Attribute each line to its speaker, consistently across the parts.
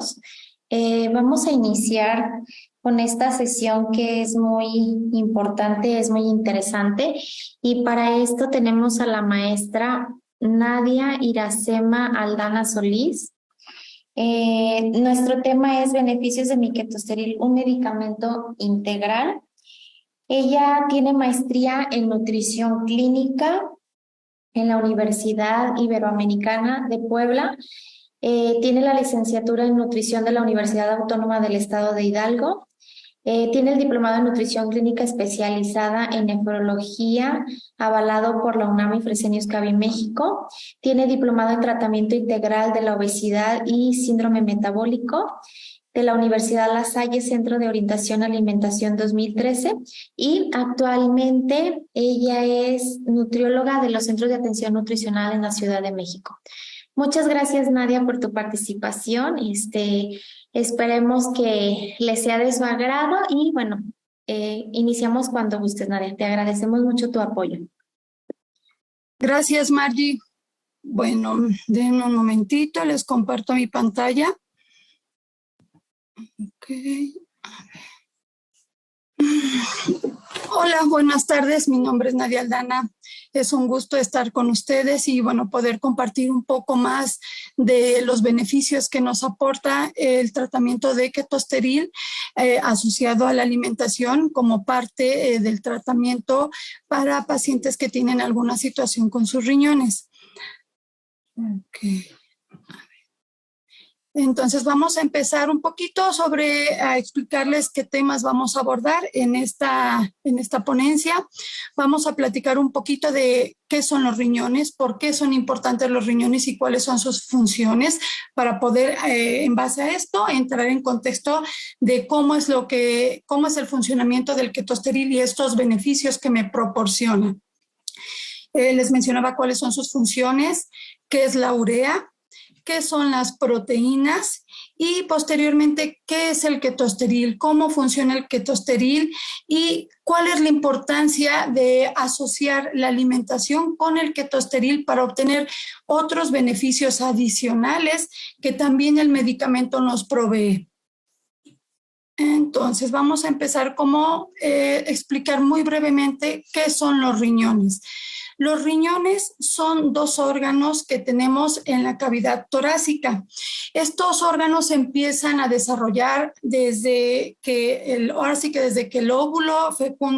Speaker 1: todos. Vamos a iniciar con esta sesión que es muy importante, es muy interesante. Y para esto tenemos a la maestra Nadia Iracema Aldana Solís. Nuestro tema es beneficios de miquetosteril, un medicamento integral. Ella tiene maestría en nutrición clínica en la Universidad Iberoamericana de Puebla. Tiene la licenciatura en nutrición de la Universidad Autónoma del Estado de Hidalgo. Tiene el diplomado en nutrición clínica especializada en nefrología, avalado por la UNAM y Fresenius Kabi México. Tiene diplomado en tratamiento integral de la obesidad y síndrome metabólico de la Universidad La Salle, Centro de Orientación Alimentación 2013, y actualmente ella es nutrióloga de los Centros de Atención Nutricional en la Ciudad de México. Muchas gracias, Nadia, por tu participación. Esperemos que les sea de su agrado y bueno, iniciamos cuando gustes, Nadia. Te agradecemos mucho tu apoyo.
Speaker 2: Gracias, Margie. Bueno, denme un momentito, les comparto mi pantalla. Okay. Hola, buenas tardes. Mi nombre es Nadia Aldana. Es un gusto estar con ustedes y bueno, poder compartir un poco más de los beneficios que nos aporta el tratamiento de ketosteril asociado a la alimentación como parte del tratamiento para pacientes que tienen alguna situación con sus riñones. Okay. Entonces vamos a empezar un poquito a explicarles qué temas vamos a abordar en esta ponencia. Vamos a platicar un poquito de qué son los riñones, por qué son importantes los riñones y cuáles son sus funciones para poder, en base a esto, entrar en contexto de cómo es el funcionamiento del ketosteril y estos beneficios que me proporciona. Les mencionaba cuáles son sus funciones, qué es la urea, qué son las proteínas y posteriormente qué es el ketosteril, cómo funciona el ketosteril y cuál es la importancia de asociar la alimentación con el ketosteril para obtener otros beneficios adicionales que también el medicamento nos provee. Entonces vamos a empezar explicar muy brevemente qué son los riñones. Los riñones son dos órganos que tenemos en la cavidad torácica. Estos órganos empiezan a desarrollar desde que el óvulo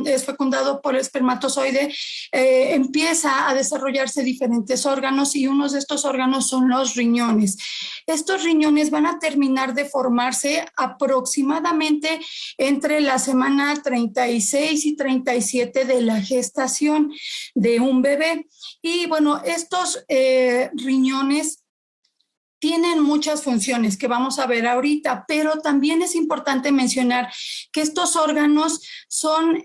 Speaker 2: es fecundado por el espermatozoide, empieza a desarrollarse diferentes órganos y uno de estos órganos son los riñones. Estos riñones van a terminar de formarse aproximadamente entre la semana 36 y 37 de la gestación de un bebé. Y bueno, estos riñones tienen muchas funciones que vamos a ver ahorita, pero también es importante mencionar que estos órganos son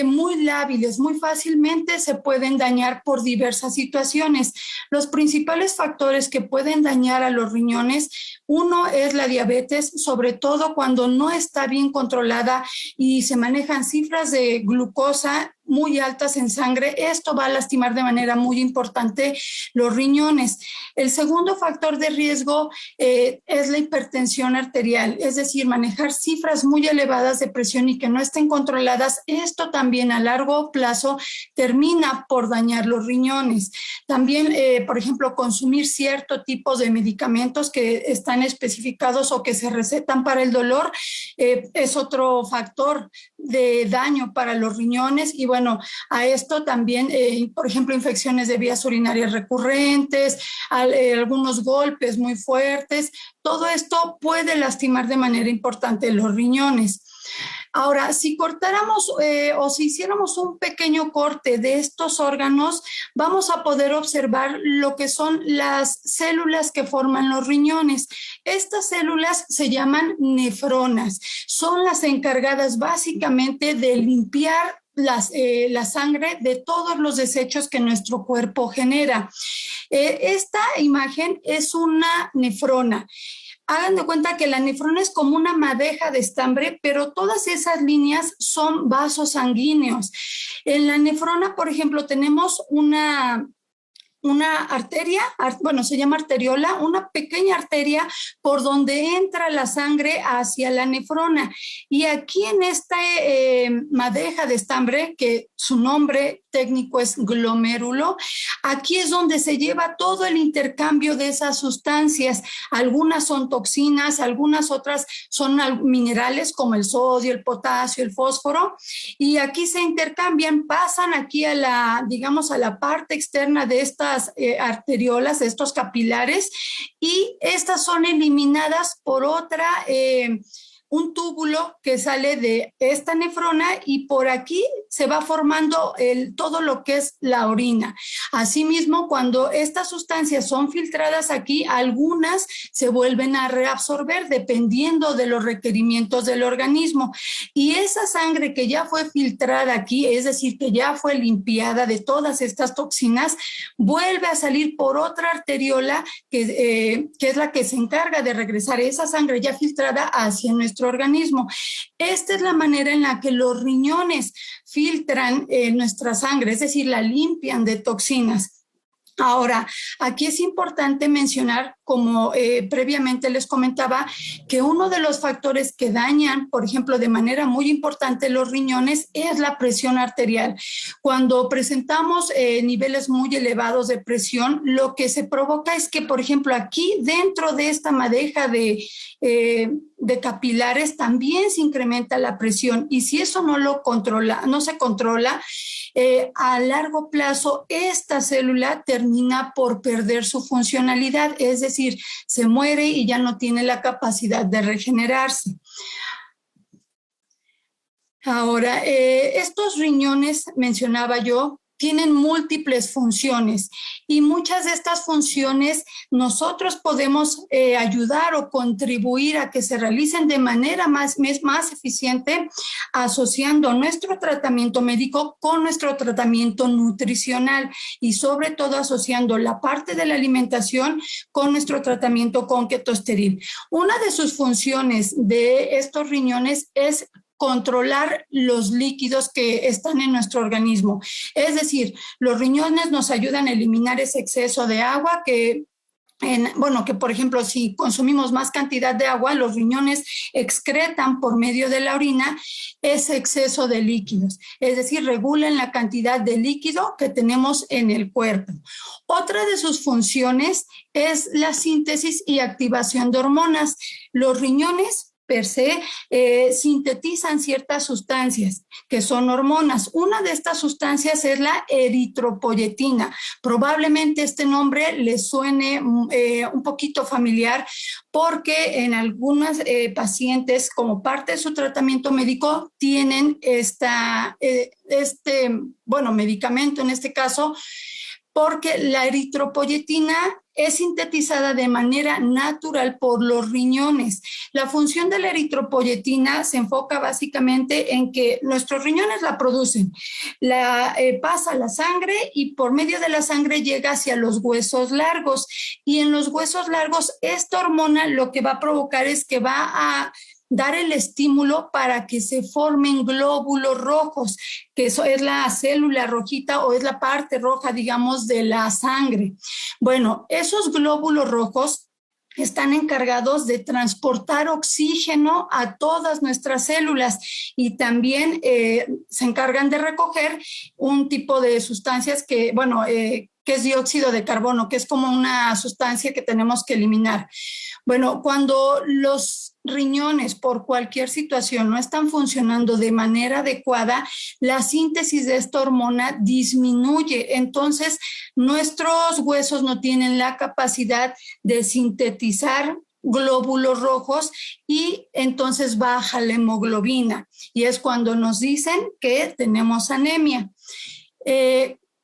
Speaker 2: muy lábiles, muy fácilmente se pueden dañar por diversas situaciones. Los principales factores que pueden dañar a los riñones, uno es la diabetes, sobre todo cuando no está bien controlada y se manejan cifras de glucosa muy altas en sangre. Esto va a lastimar de manera muy importante los riñones. El segundo factor de riesgo es la hipertensión arterial, es decir, manejar cifras muy elevadas de presión y que no estén controladas. Esto también a largo plazo termina por dañar los riñones. También, por ejemplo, consumir cierto tipo de medicamentos que están especificados o que se recetan para el dolor es otro factor de daño para los riñones. Y bueno, a esto también, por ejemplo, infecciones de vías urinarias recurrentes, algunos golpes muy fuertes, todo esto puede lastimar de manera importante los riñones. Ahora, si cortáramos o si hiciéramos un pequeño corte de estos órganos, vamos a poder observar lo que son las células que forman los riñones. Estas células se llaman nefronas. Son las encargadas básicamente de limpiar la sangre de todos los desechos que nuestro cuerpo genera. Esta imagen es una nefrona. Hagan de cuenta que la nefrona es como una madeja de estambre, pero todas esas líneas son vasos sanguíneos. En la nefrona, por ejemplo, tenemos una una arteria, bueno, se llama arteriola, una pequeña arteria por donde entra la sangre hacia la nefrona. Y aquí en esta madeja de estambre, que su nombre técnico es glomérulo, aquí es donde se lleva todo el intercambio de esas sustancias. Algunas son toxinas, algunas otras son minerales como el sodio, el potasio, el fósforo, y aquí se intercambian, pasan aquí a la, digamos, a la parte externa de estas arteriolas, de estos capilares, y estas son eliminadas por otra un túbulo que sale de esta nefrona y por aquí se va formando todo lo que es la orina. Asimismo, cuando estas sustancias son filtradas aquí, algunas se vuelven a reabsorber dependiendo de los requerimientos del organismo. Y esa sangre que ya fue filtrada aquí, es decir, que ya fue limpiada de todas estas toxinas, vuelve a salir por otra arteriola que es la que se encarga de regresar esa sangre ya filtrada hacia nuestro organismo. Esta es la manera en la que los riñones filtran nuestra sangre, es decir, la limpian de toxinas. Ahora, aquí es importante mencionar, como previamente les comentaba, que uno de los factores que dañan, por ejemplo, de manera muy importante los riñones es la presión arterial. Cuando presentamos niveles muy elevados de presión, lo que se provoca es que, por ejemplo, aquí dentro de esta madeja de capilares también se incrementa la presión, y si eso no se controla, a largo plazo esta célula termina por perder su funcionalidad, es decir, se muere y ya no tiene la capacidad de regenerarse. Ahora, estos riñones, mencionaba yo, tienen múltiples funciones, y muchas de estas funciones nosotros podemos ayudar o contribuir a que se realicen de manera más eficiente, asociando nuestro tratamiento médico con nuestro tratamiento nutricional, y sobre todo asociando la parte de la alimentación con nuestro tratamiento con ketosteril. Una de sus funciones de estos riñones es controlar los líquidos que están en nuestro organismo. Es decir, los riñones nos ayudan a eliminar ese exceso de agua que por ejemplo, si consumimos más cantidad de agua, los riñones excretan por medio de la orina ese exceso de líquidos, es decir, regulan la cantidad de líquido que tenemos en el cuerpo. Otra de sus funciones es la síntesis y activación de hormonas. Los riñones per se sintetizan ciertas sustancias que son hormonas. Una de estas sustancias es la eritropoyetina. Probablemente este nombre les suene un poquito familiar, porque en algunos pacientes, como parte de su tratamiento médico, tienen medicamento en este caso, porque la eritropoyetina es sintetizada de manera natural por los riñones. La función de la eritropoyetina se enfoca básicamente en que nuestros riñones la producen, pasa a la sangre y por medio de la sangre llega hacia los huesos largos. Y en los huesos largos, esta hormona lo que va a provocar es que va a dar el estímulo para que se formen glóbulos rojos, que eso es la célula rojita o es la parte roja, digamos, de la sangre. Bueno, esos glóbulos rojos están encargados de transportar oxígeno a todas nuestras células, y también se encargan de recoger un tipo de sustancias que es dióxido de carbono, que es como una sustancia que tenemos que eliminar. Bueno, cuando los riñones por cualquier situación no están funcionando de manera adecuada, la síntesis de esta hormona disminuye. Entonces, nuestros huesos no tienen la capacidad de sintetizar glóbulos rojos y entonces baja la hemoglobina. Y es cuando nos dicen que tenemos anemia.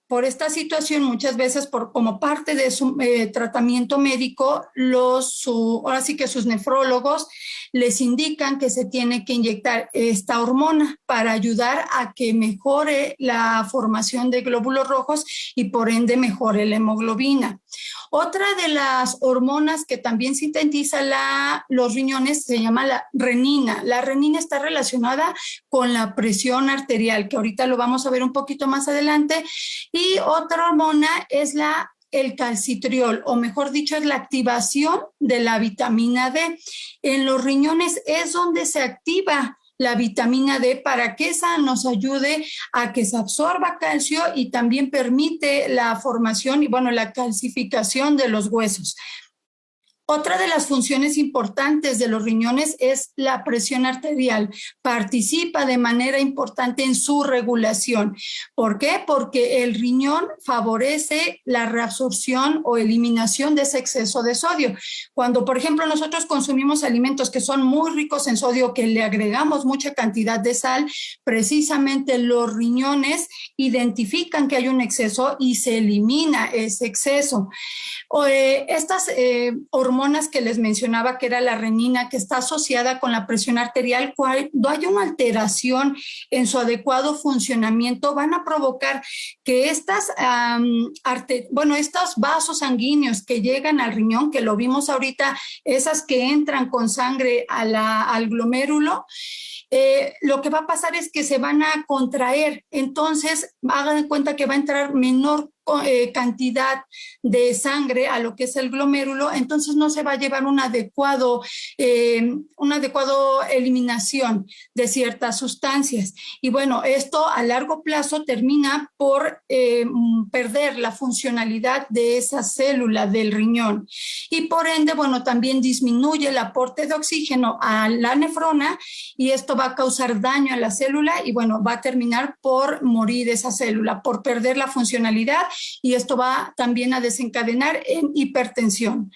Speaker 2: Por esta situación, muchas veces como parte de su tratamiento médico, ahora sí que sus nefrólogos les indican que se tiene que inyectar esta hormona para ayudar a que mejore la formación de glóbulos rojos y por ende mejore la hemoglobina. Otra de las hormonas que también sintetiza los riñones se llama la renina. La renina está relacionada con la presión arterial, que ahorita lo vamos a ver un poquito más adelante. Y otra hormona es la el calcitriol, o mejor dicho, es la activación de la vitamina D. En los riñones es donde se activa la vitamina D para que esa nos ayude a que se absorba calcio y también permite la formación y, bueno, la calcificación de los huesos. Otra de las funciones importantes de los riñones es la presión arterial. Participa de manera importante en su regulación. ¿Por qué? Porque el riñón favorece la reabsorción o eliminación de ese exceso de sodio. Cuando, por ejemplo, nosotros consumimos alimentos que son muy ricos en sodio, que le agregamos mucha cantidad de sal, precisamente los riñones identifican que hay un exceso y se elimina ese exceso. Estas hormonas que les mencionaba, que era la renina, que está asociada con la presión arterial, cuando hay una alteración en su adecuado funcionamiento, van a provocar que estos vasos sanguíneos que llegan al riñón, que lo vimos ahorita, esas que entran con sangre al glomérulo, lo que va a pasar es que se van a contraer. Entonces, hagan de cuenta que va a entrar menor cantidad de sangre a lo que es el glomérulo, entonces no se va a llevar una adecuada eliminación de ciertas sustancias. Y bueno, esto a largo plazo termina por perder la funcionalidad de esa célula del riñón. Y por ende, bueno, también disminuye el aporte de oxígeno a la nefrona y esto va a causar daño a la célula y bueno, va a terminar por morir esa célula, por perder la funcionalidad, y esto va también a desencadenar en hipertensión.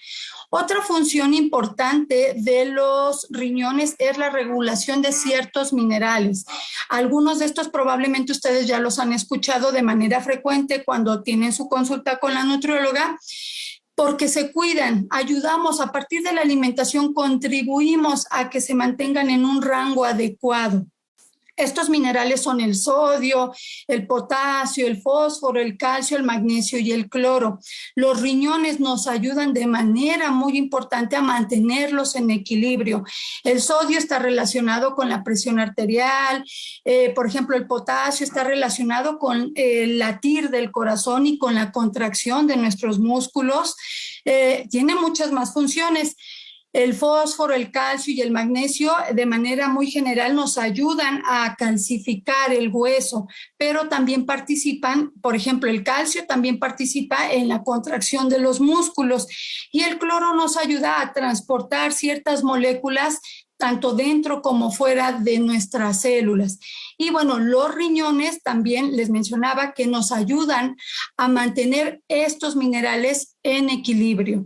Speaker 2: Otra función importante de los riñones es la regulación de ciertos minerales. Algunos de estos probablemente ustedes ya los han escuchado de manera frecuente cuando tienen su consulta con la nutrióloga, porque se cuidan, ayudamos a partir de la alimentación, contribuimos a que se mantengan en un rango adecuado. Estos minerales son el sodio, el potasio, el fósforo, el calcio, el magnesio y el cloro. Los riñones nos ayudan de manera muy importante a mantenerlos en equilibrio. El sodio está relacionado con la presión arterial, por ejemplo, el potasio está relacionado con el latir del corazón y con la contracción de nuestros músculos. Tiene muchas más funciones. El fósforo, el calcio y el magnesio de manera muy general nos ayudan a calcificar el hueso, pero también participan, por ejemplo, el calcio también participa en la contracción de los músculos y el cloro nos ayuda a transportar ciertas moléculas tanto dentro como fuera de nuestras células. Y bueno, los riñones también les mencionaba que nos ayudan a mantener estos minerales en equilibrio.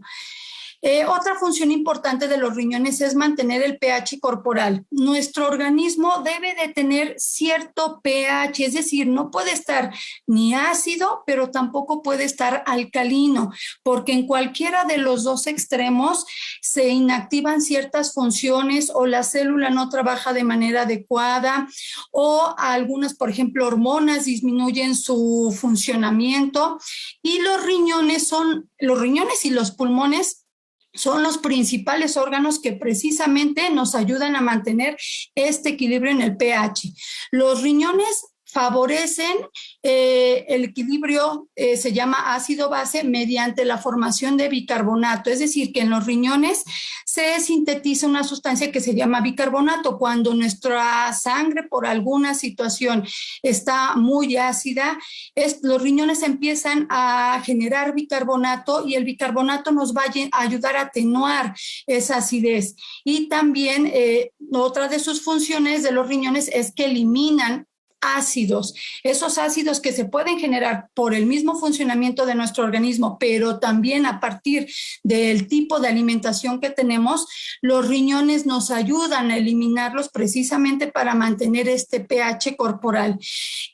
Speaker 2: Otra función importante de los riñones es mantener el pH corporal. Nuestro organismo debe de tener cierto pH, es decir, no puede estar ni ácido, pero tampoco puede estar alcalino, porque en cualquiera de los dos extremos se inactivan ciertas funciones o la célula no trabaja de manera adecuada o algunas, por ejemplo, hormonas disminuyen su funcionamiento y los riñones y los pulmones son los principales órganos que precisamente nos ayudan a mantener este equilibrio en el pH. Los riñones favorecen el equilibrio, se llama ácido-base, mediante la formación de bicarbonato. Es decir, que en los riñones se sintetiza una sustancia que se llama bicarbonato. Cuando nuestra sangre por alguna situación está muy ácida, los riñones empiezan a generar bicarbonato y el bicarbonato nos va a ayudar a atenuar esa acidez. Y también otra de sus funciones de los riñones es que eliminan ácidos, esos ácidos que se pueden generar por el mismo funcionamiento de nuestro organismo, pero también a partir del tipo de alimentación que tenemos, los riñones nos ayudan a eliminarlos precisamente para mantener este pH corporal.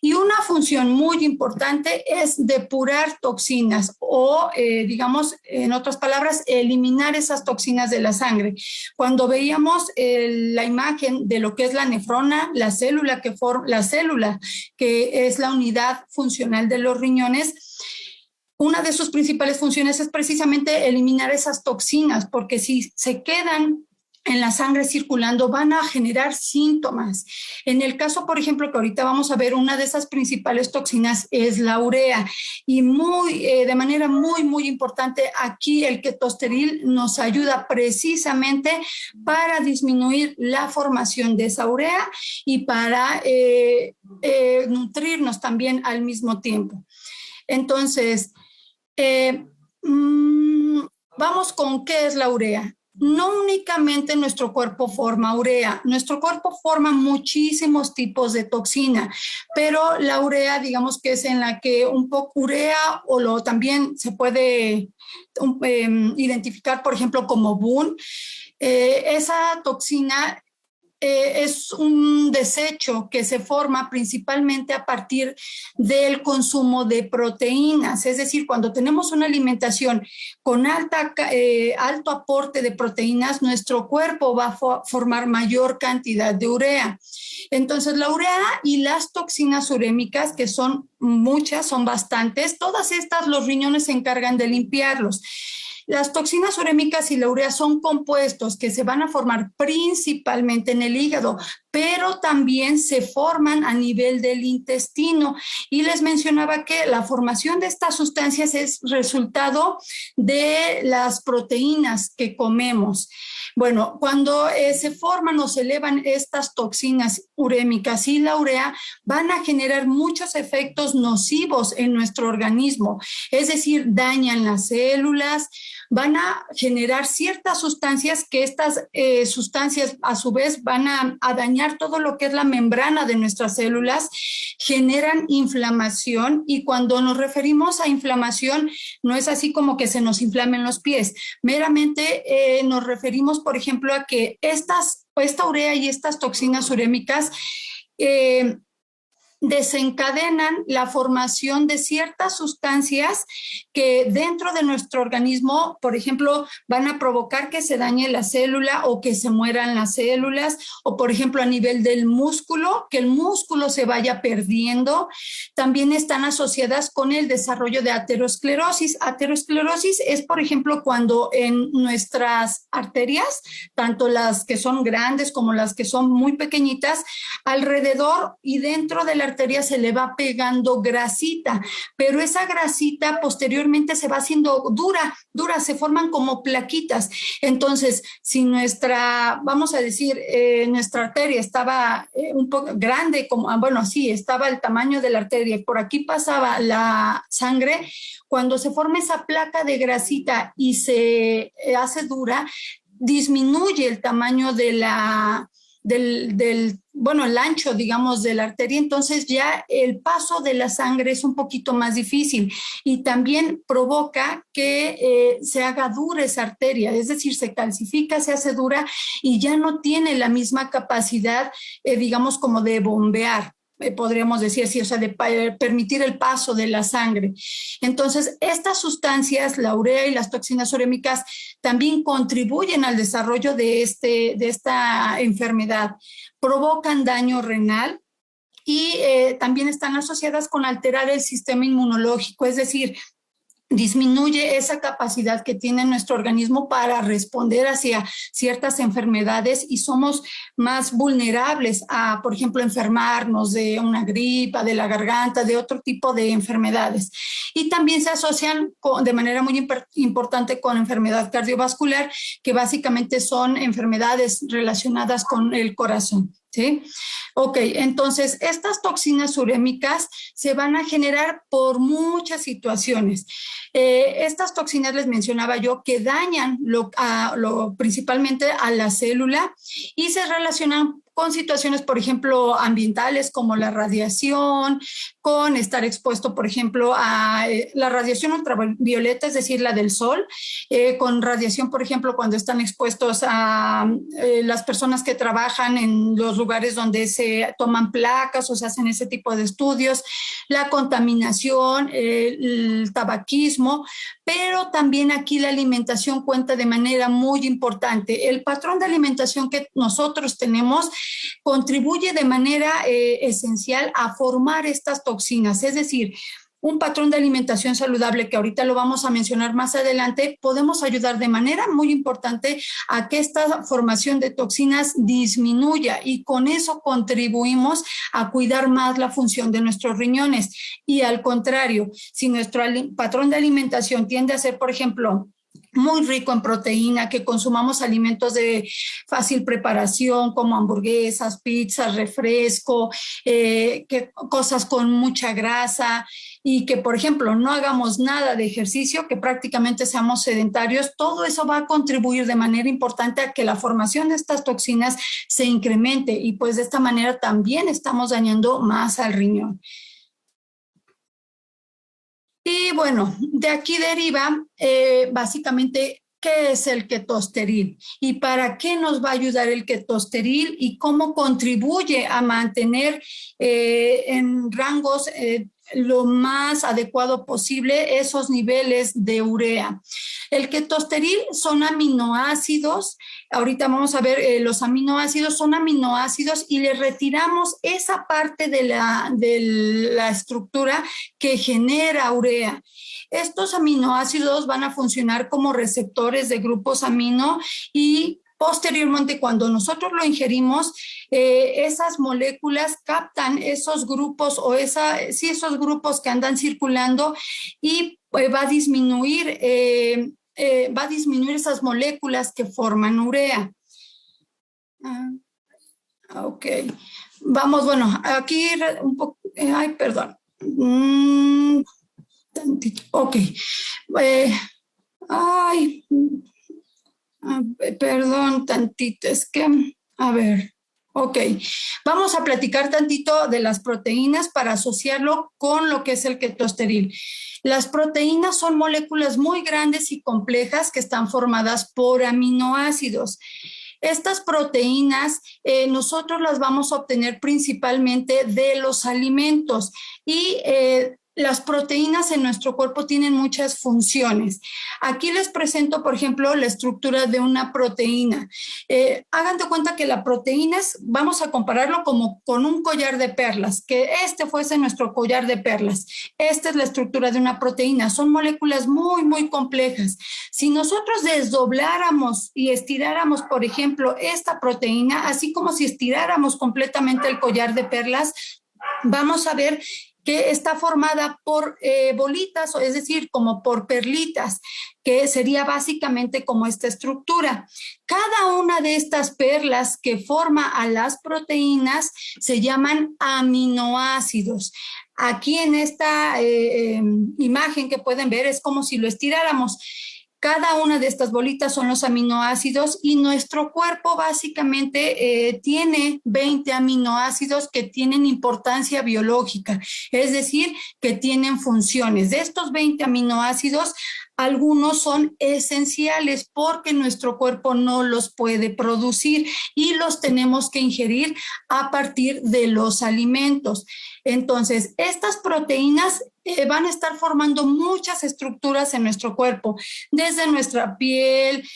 Speaker 2: Y una función muy importante es depurar toxinas o, digamos, en otras palabras, eliminar esas toxinas de la sangre. Cuando veíamos la imagen de lo que es la nefrona, la célula que es la unidad funcional de los riñones, una de sus principales funciones es precisamente eliminar esas toxinas, porque si se quedan en la sangre circulando van a generar síntomas. En el caso, por ejemplo, que ahorita vamos a ver, una de esas principales toxinas es la urea y de manera muy importante aquí el ketosteril nos ayuda precisamente para disminuir la formación de esa urea y para nutrirnos también al mismo tiempo. Entonces, vamos con qué es la urea. No únicamente nuestro cuerpo forma urea, nuestro cuerpo forma muchísimos tipos de toxina, pero la urea, digamos que es en la que un poco urea también se puede identificar, por ejemplo, como BUN. Esa toxina es un desecho que se forma principalmente a partir del consumo de proteínas, es decir, cuando tenemos una alimentación con alto aporte de proteínas, nuestro cuerpo va a formar mayor cantidad de urea. Entonces, la urea y las toxinas urémicas, que son muchas, son bastantes, todas estas los riñones se encargan de limpiarlos. Las toxinas urémicas y la urea son compuestos que se van a formar principalmente en el hígado, pero también se forman a nivel del intestino. Y les mencionaba que la formación de estas sustancias es resultado de las proteínas que comemos. Bueno, cuando se forman o se elevan estas toxinas urémicas y la urea, van a generar muchos efectos nocivos en nuestro organismo, es decir, dañan las células, van a generar ciertas sustancias que estas sustancias a su vez van a dañar todo lo que es la membrana de nuestras células, generan inflamación y cuando nos referimos a inflamación no es así como que se nos inflamen los pies, meramente nos referimos, por ejemplo, a que esta urea y estas toxinas urémicas desencadenan la formación de ciertas sustancias que dentro de nuestro organismo, por ejemplo, van a provocar que se dañe la célula o que se mueran las células, o por ejemplo a nivel del músculo, que el músculo se vaya perdiendo. También están asociadas con el desarrollo de aterosclerosis. Aterosclerosis es, por ejemplo, cuando en nuestras arterias, tanto las que son grandes como las que son muy pequeñitas, alrededor y dentro de la arteria se le va pegando grasita, pero esa grasita posteriormente se va haciendo dura, se forman como plaquitas. Entonces, si vamos a decir, nuestra arteria estaba un poco grande, estaba el tamaño de la arteria, por aquí pasaba la sangre, cuando se forma esa placa de grasita y se hace dura, disminuye el tamaño de el ancho, digamos, de la arteria, entonces ya el paso de la sangre es un poquito más difícil y también provoca que se haga dura esa arteria, es decir, se calcifica, se hace dura y ya no tiene la misma capacidad, digamos, como de bombear. Podríamos decir así, o sea, de permitir el paso de la sangre. Entonces, estas sustancias, la urea y las toxinas urémicas, también contribuyen al desarrollo de esta enfermedad. Provocan daño renal y también están asociadas con alterar el sistema inmunológico, es decir, disminuye esa capacidad que tiene nuestro organismo para responder hacia ciertas enfermedades y somos más vulnerables a, por ejemplo, enfermarnos de una gripa, de la garganta, de otro tipo de enfermedades. Y también se asocian de manera muy importante con enfermedad cardiovascular, que básicamente son enfermedades relacionadas con el corazón. ¿Sí? Ok, entonces estas toxinas urémicas se van a generar por muchas situaciones. Estas toxinas les mencionaba yo que dañan principalmente a la célula y se relacionan con situaciones, por ejemplo, ambientales como la radiación, con estar expuesto, por ejemplo, a la radiación ultravioleta, es decir, la del sol, con radiación, por ejemplo, cuando están expuestos a las personas que trabajan en los lugares donde se toman placas o se hacen ese tipo de estudios, la contaminación, el tabaquismo, pero también aquí la alimentación cuenta de manera muy importante. El patrón de alimentación que nosotros tenemos contribuye de manera esencial a formar estas toxinas, es decir, un patrón de alimentación saludable, que ahorita lo vamos a mencionar más adelante, podemos ayudar de manera muy importante a que esta formación de toxinas disminuya, y con eso contribuimos a cuidar más la función de nuestros riñones. Y al contrario, si nuestro patrón de alimentación tiende a ser, por ejemplo, muy rico en proteína, que consumamos alimentos de fácil preparación como hamburguesas, pizzas, refresco, que cosas con mucha grasa, y que, por ejemplo, no hagamos nada de ejercicio, que prácticamente seamos sedentarios, todo eso va a contribuir de manera importante a que la formación de estas toxinas se incremente, y pues de esta manera también estamos dañando más al riñón. Y bueno, de aquí deriva básicamente qué es el ketosteril y para qué nos va a ayudar el ketosteril y cómo contribuye a mantener en rangos lo más adecuado posible esos niveles de urea. El ketosteril son aminoácidos. Ahorita vamos a ver, los aminoácidos son aminoácidos y le retiramos esa parte de la estructura que genera urea. Estos aminoácidos van a funcionar como receptores de grupos amino, y posteriormente, cuando nosotros lo ingerimos, esas moléculas captan esos grupos o esos grupos que andan circulando, y va a disminuir esas moléculas que forman urea. Ok. Vamos, bueno, aquí un poco, ay, perdón. Tantito, ok. Ay, perdón, tantito, es que, a ver, ok. Vamos a platicar tantito de las proteínas para asociarlo con lo que es el ketosteril. Las proteínas son moléculas muy grandes y complejas que están formadas por aminoácidos. Estas proteínas nosotros las vamos a obtener principalmente de los alimentos, y las proteínas en nuestro cuerpo tienen muchas funciones. Aquí les presento, por ejemplo, la estructura de una proteína. Hagan de cuenta que la proteína vamos a compararlo como con un collar de perlas, que este fuese nuestro collar de perlas. Esta es la estructura de una proteína. Son moléculas muy, muy complejas. Si nosotros desdobláramos y estiráramos, por ejemplo, esta proteína, así como si estiráramos completamente el collar de perlas, vamos a ver que está formada por bolitas, es decir, como por perlitas, que sería básicamente como esta estructura. Cada una de estas perlas que forma a las proteínas se llaman aminoácidos. Aquí en esta imagen que pueden ver es como si lo estiráramos. Cada una de estas bolitas son los aminoácidos, y nuestro cuerpo básicamente tiene 20 aminoácidos que tienen importancia biológica, es decir, que tienen funciones. De estos 20 aminoácidos, algunos son esenciales porque nuestro cuerpo no los puede producir y los tenemos que ingerir a partir de los alimentos. Entonces, estas proteínas van a estar formando muchas estructuras en nuestro cuerpo, desde nuestra piel,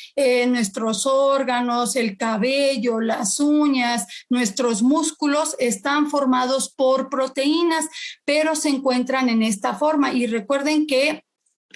Speaker 2: nuestros órganos, el cabello, las uñas, nuestros músculos están formados por proteínas, pero se encuentran en esta forma. Y recuerden que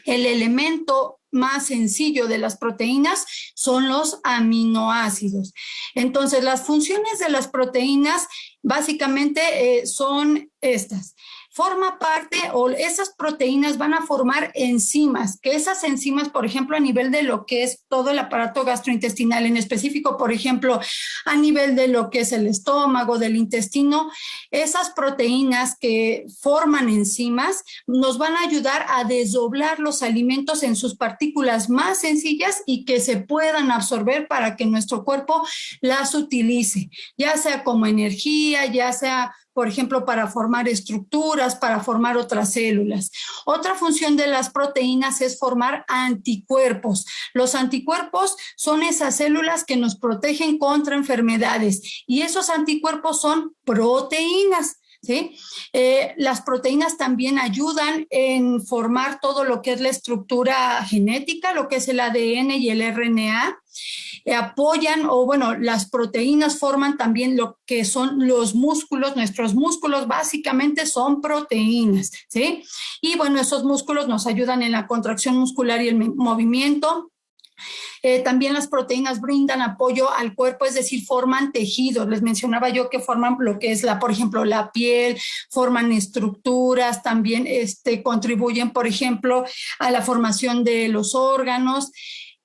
Speaker 2: el elemento más sencillo de las proteínas son los aminoácidos. Entonces, las funciones de las proteínas básicamente son estas. Forma parte, o esas proteínas van a formar enzimas, que esas enzimas, por ejemplo, a nivel de lo que es todo el aparato gastrointestinal, en específico, por ejemplo, a nivel de lo que es el estómago, del intestino, esas proteínas que forman enzimas nos van a ayudar a desdoblar los alimentos en sus partículas más sencillas y que se puedan absorber para que nuestro cuerpo las utilice, ya sea como energía, ya sea, por ejemplo, para formar estructuras, para formar otras células. Otra función de las proteínas es formar anticuerpos. Los anticuerpos son esas células que nos protegen contra enfermedades, y esos anticuerpos son proteínas. ¿Sí? Las proteínas también ayudan en formar todo lo que es la estructura genética, lo que es el ADN y el RNA. apoyan, o bueno, las proteínas forman también lo que son los músculos. Nuestros músculos básicamente son proteínas, ¿sí? Y bueno, esos músculos nos ayudan en la contracción muscular y el movimiento. También las proteínas brindan apoyo al cuerpo, es decir, forman tejidos. Les mencionaba yo que forman lo que es por ejemplo, la piel, forman estructuras, también contribuyen, por ejemplo, a la formación de los órganos.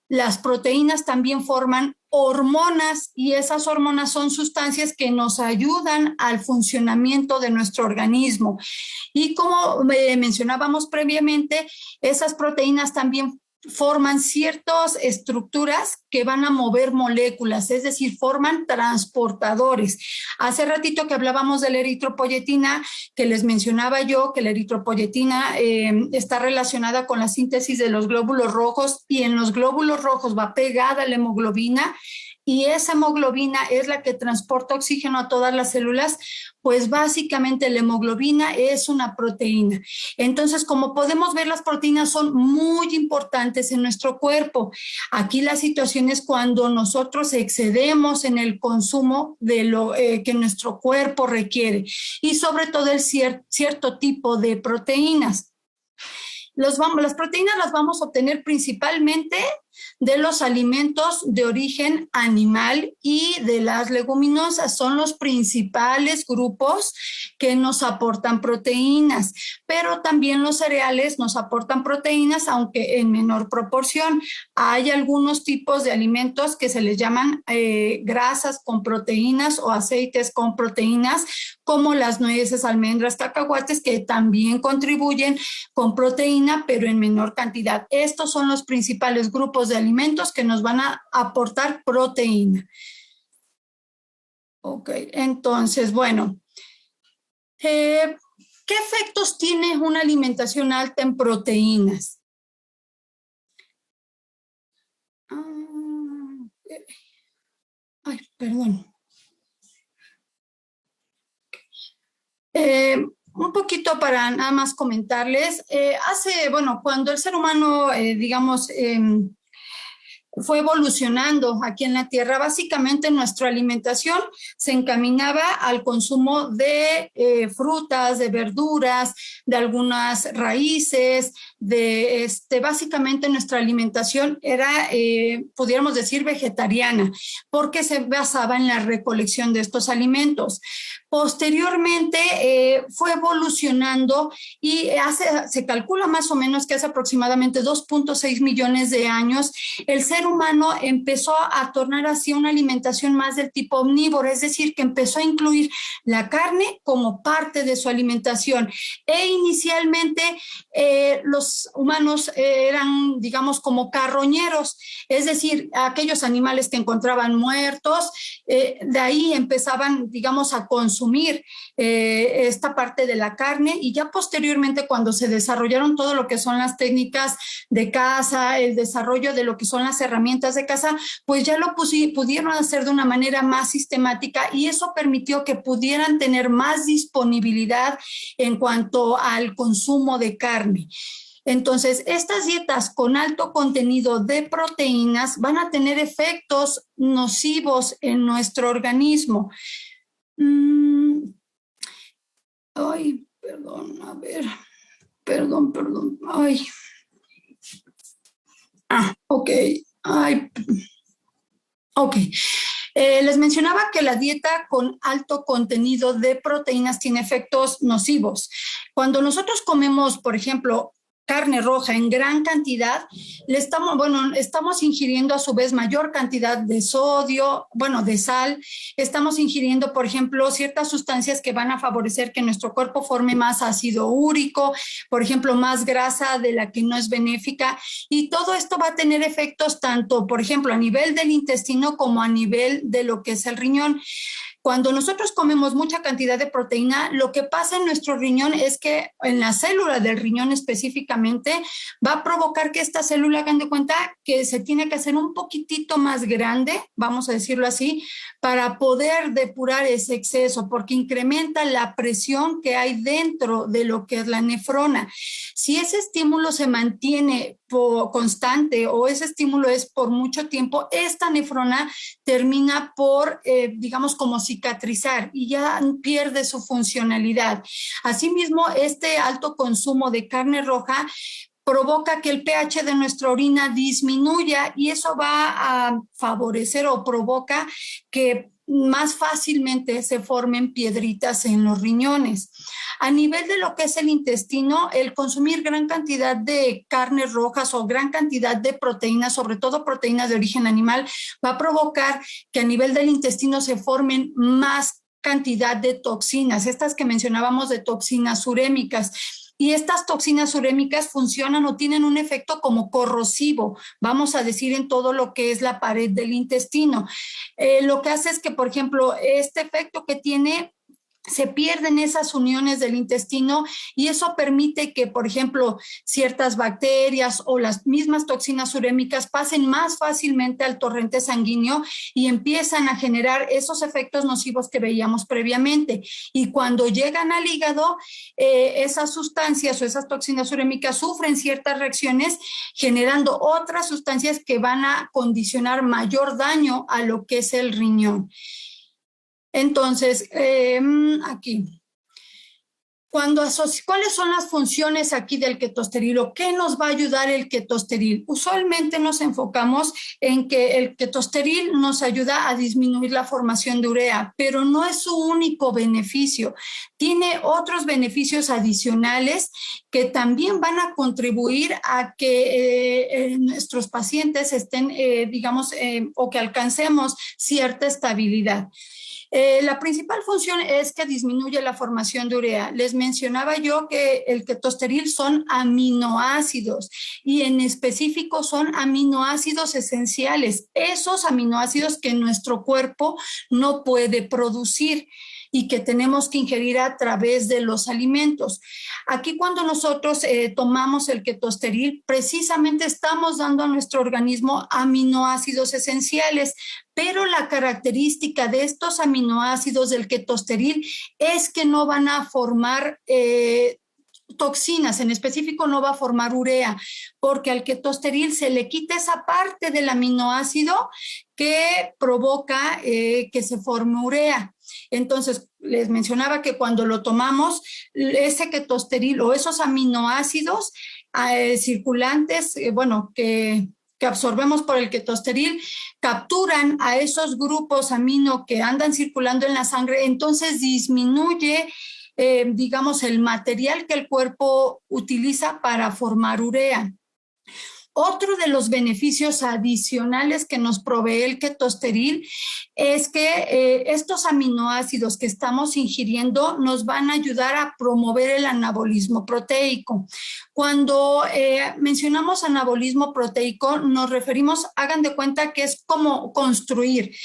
Speaker 2: Las proteínas también forman hormonas y esas hormonas son sustancias que nos ayudan al funcionamiento de nuestro organismo. Y como mencionábamos previamente, esas proteínas también forman ciertas estructuras que van a mover moléculas, es decir, forman transportadores. Hace ratito que hablábamos de la eritropoyetina, que les mencionaba yo que la eritropoyetina está relacionada con la síntesis de los glóbulos rojos, y en los glóbulos rojos va pegada la hemoglobina, y esa hemoglobina es la que transporta oxígeno a todas las células. Pues básicamente la hemoglobina es una proteína. Entonces, como podemos ver, las proteínas son muy importantes en nuestro cuerpo. Aquí la situación es cuando nosotros excedemos en el consumo de lo que nuestro cuerpo requiere, y sobre todo el cierto tipo de proteínas. Las proteínas las vamos a obtener principalmente de los alimentos de origen animal y de las leguminosas. Son los principales grupos que nos aportan proteínas, pero también los cereales nos aportan proteínas, aunque en menor proporción. Hay algunos tipos de alimentos que se les llaman grasas con proteínas o aceites con proteínas, como las nueces, almendras, cacahuates, que también contribuyen con proteína, pero en menor cantidad. Estos son los principales grupos de alimentos que nos van a aportar proteína. Ok, entonces, bueno, ¿qué efectos tiene una alimentación alta en proteínas? Ay, perdón. Un poquito para nada más comentarles, cuando el ser humano, fue evolucionando aquí en la Tierra, básicamente nuestra alimentación se encaminaba al consumo de frutas, de verduras, de algunas raíces, básicamente nuestra alimentación era, pudiéramos decir, vegetariana, porque se basaba en la recolección de estos alimentos. Posteriormente fue evolucionando y se calcula más o menos que hace aproximadamente 2.6 millones de años el ser humano empezó a tornar hacia una alimentación más del tipo omnívoro, es decir, que empezó a incluir la carne como parte de su alimentación. Inicialmente los humanos eran, digamos, como carroñeros, es decir, aquellos animales que encontraban muertos, de ahí empezaban, digamos, a consumir esta parte de la carne, y ya posteriormente, cuando se desarrollaron todo lo que son las técnicas de caza, el desarrollo de lo que son las herramientas de caza, pues ya lo pudieron hacer de una manera más sistemática, y eso permitió que pudieran tener más disponibilidad en cuanto al consumo de carne. Entonces, estas dietas con alto contenido de proteínas van a tener efectos nocivos en nuestro organismo. Ay, perdón, a ver, perdón, ay. Ok, ay, ok. Les mencionaba que la dieta con alto contenido de proteínas tiene efectos nocivos. Cuando nosotros comemos, por ejemplo, carne roja en gran cantidad, estamos ingiriendo a su vez mayor cantidad de sodio, de sal. Estamos ingiriendo, por ejemplo, ciertas sustancias que van a favorecer que nuestro cuerpo forme más ácido úrico, por ejemplo, más grasa de la que no es benéfica. Y todo esto va a tener efectos tanto, por ejemplo, a nivel del intestino como a nivel de lo que es el riñón. Cuando nosotros comemos mucha cantidad de proteína, lo que pasa en nuestro riñón es que en la célula del riñón específicamente va a provocar que esta célula, hagan de cuenta que se tiene que hacer un poquitito más grande, vamos a decirlo así, para poder depurar ese exceso, porque incrementa la presión que hay dentro de lo que es la nefrona. Si ese estímulo se mantiene constante o ese estímulo es por mucho tiempo, esta nefrona termina por, digamos, como cicatrizar y ya pierde su funcionalidad. Asimismo, este alto consumo de carne roja provoca que el pH de nuestra orina disminuya y eso va a favorecer o provoca que más fácilmente se formen piedritas en los riñones. A nivel de lo que es el intestino, el consumir gran cantidad de carnes rojas o gran cantidad de proteínas, sobre todo proteínas de origen animal, va a provocar que a nivel del intestino se formen más cantidad de toxinas, estas que mencionábamos de toxinas urémicas. Y estas toxinas urémicas funcionan o tienen un efecto como corrosivo, vamos a decir, en todo lo que es la pared del intestino. Lo que hace es que, por ejemplo, este efecto que tiene se pierden esas uniones del intestino y eso permite que, por ejemplo, ciertas bacterias o las mismas toxinas urémicas pasen más fácilmente al torrente sanguíneo y empiezan a generar esos efectos nocivos que veíamos previamente. Y cuando llegan al hígado, esas sustancias o esas toxinas urémicas sufren ciertas reacciones generando otras sustancias que van a condicionar mayor daño a lo que es el riñón. Entonces, aquí, ¿cuáles son las funciones aquí del ketosteril o qué nos va a ayudar el ketosteril? Usualmente nos enfocamos en que el ketosteril nos ayuda a disminuir la formación de urea, pero no es su único beneficio. Tiene otros beneficios adicionales que también van a contribuir a que nuestros pacientes estén, digamos, o que alcancemos cierta estabilidad. La principal función es que disminuye la formación de urea. Les mencionaba yo que el ketosteril son aminoácidos y en específico son aminoácidos esenciales, esos aminoácidos que nuestro cuerpo no puede producir y que tenemos que ingerir a través de los alimentos. Aquí cuando nosotros tomamos el ketosteril, precisamente estamos dando a nuestro organismo aminoácidos esenciales, pero la característica de estos aminoácidos del ketosteril es que no van a formar toxinas, en específico no va a formar urea, porque al ketosteril se le quita esa parte del aminoácido que provoca que se forme urea. Entonces, les mencionaba que cuando lo tomamos, ese ketosteril o esos aminoácidos circulantes, que absorbemos por el ketosteril, capturan a esos grupos amino que andan circulando en la sangre, entonces disminuye digamos, el material que el cuerpo utiliza para formar urea. Otro de los beneficios adicionales que nos provee el ketosteril es que estos aminoácidos que estamos ingiriendo nos van a ayudar a promover el anabolismo proteico. Cuando mencionamos anabolismo proteico, nos referimos, hagan de cuenta que es como construir.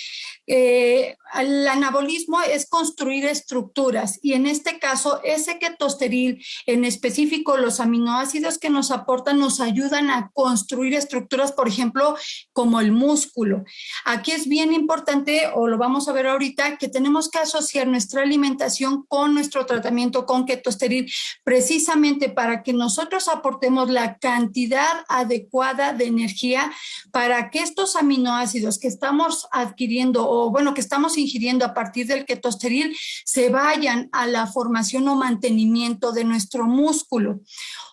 Speaker 2: El anabolismo es construir estructuras y en este caso ese ketosteril, en específico los aminoácidos que nos aportan, nos ayudan a construir estructuras, por ejemplo, como el músculo. Aquí es bien importante, o lo vamos a ver ahorita, que tenemos que asociar nuestra alimentación con nuestro tratamiento con ketosteril, precisamente para que nosotros aportemos la cantidad adecuada de energía para que estos aminoácidos que estamos adquiriendo o bueno, que estamos ingiriendo a partir del ketosteril se vayan a la formación o mantenimiento de nuestro músculo.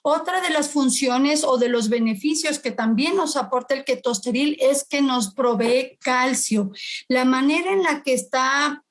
Speaker 2: Otra de las funciones o de los beneficios que también nos aporta el ketosteril es que nos provee calcio. La manera en la que está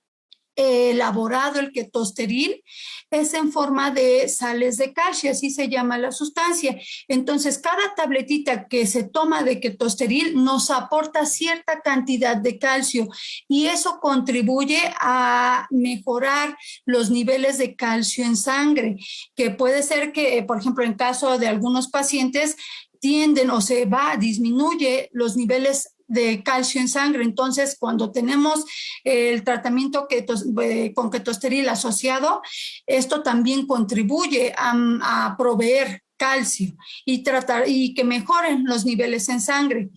Speaker 2: elaborado el ketosteril es en forma de sales de calcio, así se llama la sustancia. Entonces, cada tabletita que se toma de ketosteril nos aporta cierta cantidad de calcio y eso contribuye a mejorar los niveles de calcio en sangre, que puede ser que, por ejemplo, en caso de algunos pacientes, tienden o disminuye los niveles de calcio en sangre. Entonces, cuando tenemos el tratamiento con ketosteril asociado, esto también contribuye a proveer calcio y que mejoren los niveles en sangre.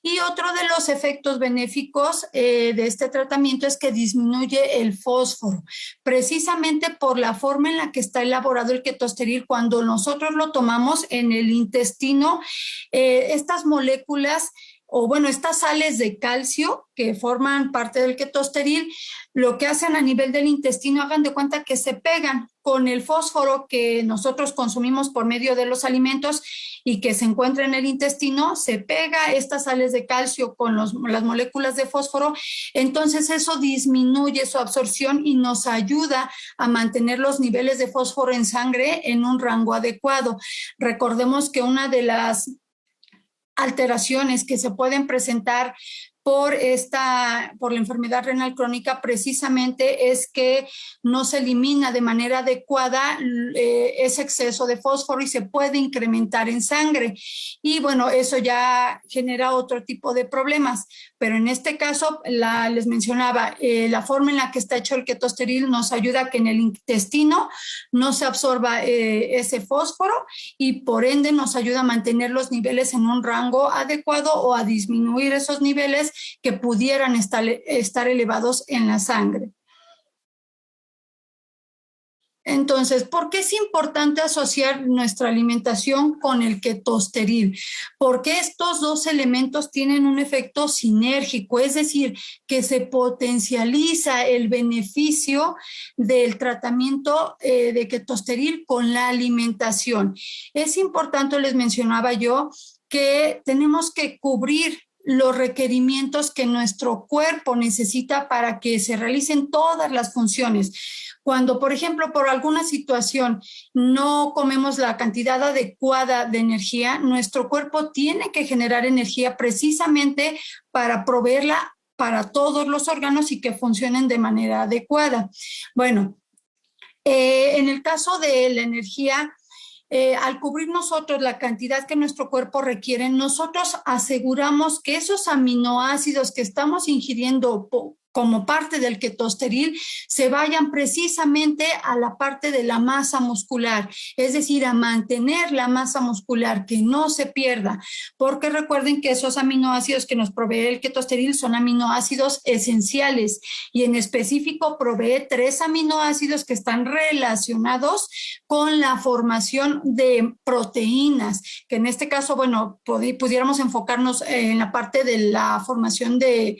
Speaker 2: Y otro de los efectos benéficos de este tratamiento es que disminuye el fósforo, precisamente por la forma en la que está elaborado el ketosteril. Cuando nosotros lo tomamos en el intestino, estas moléculas o bueno, estas sales de calcio que forman parte del ketosteril, lo que hacen a nivel del intestino, hagan de cuenta que se pegan con el fósforo que nosotros consumimos por medio de los alimentos y que se encuentra en el intestino, se pega estas sales de calcio con las moléculas de fósforo, entonces eso disminuye su absorción y nos ayuda a mantener los niveles de fósforo en sangre en un rango adecuado. Recordemos que una de las alteraciones que se pueden presentar por la enfermedad renal crónica precisamente es que no se elimina de manera adecuada ese exceso de fósforo y se puede incrementar en sangre. Y bueno, eso ya genera otro tipo de problemas. Pero en este caso, les mencionaba, la forma en la que está hecho el ketosteril nos ayuda a que en el intestino no se absorba ese fósforo y por ende nos ayuda a mantener los niveles en un rango adecuado o a disminuir esos niveles que pudieran estar elevados en la sangre. Entonces, ¿por qué es importante asociar nuestra alimentación con el ketosteril? Porque estos dos elementos tienen un efecto sinérgico, es decir, que se potencializa el beneficio del tratamiento de ketosteril con la alimentación. Es importante, les mencionaba yo, que tenemos que cubrir los requerimientos que nuestro cuerpo necesita para que se realicen todas las funciones. Cuando, por ejemplo, por alguna situación no comemos la cantidad adecuada de energía, nuestro cuerpo tiene que generar energía precisamente para proveerla para todos los órganos y que funcionen de manera adecuada. Bueno, en el caso de la energía, al cubrir nosotros la cantidad que nuestro cuerpo requiere, nosotros aseguramos que esos aminoácidos que estamos ingiriendo como parte del ketosteril se vayan precisamente a la parte de la masa muscular, es decir, a mantener la masa muscular, que no se pierda, porque recuerden que esos aminoácidos que nos provee el ketosteril son aminoácidos esenciales y en específico provee 3 aminoácidos que están relacionados con la formación de proteínas, que en este caso, bueno, pudiéramos enfocarnos en la parte de la formación del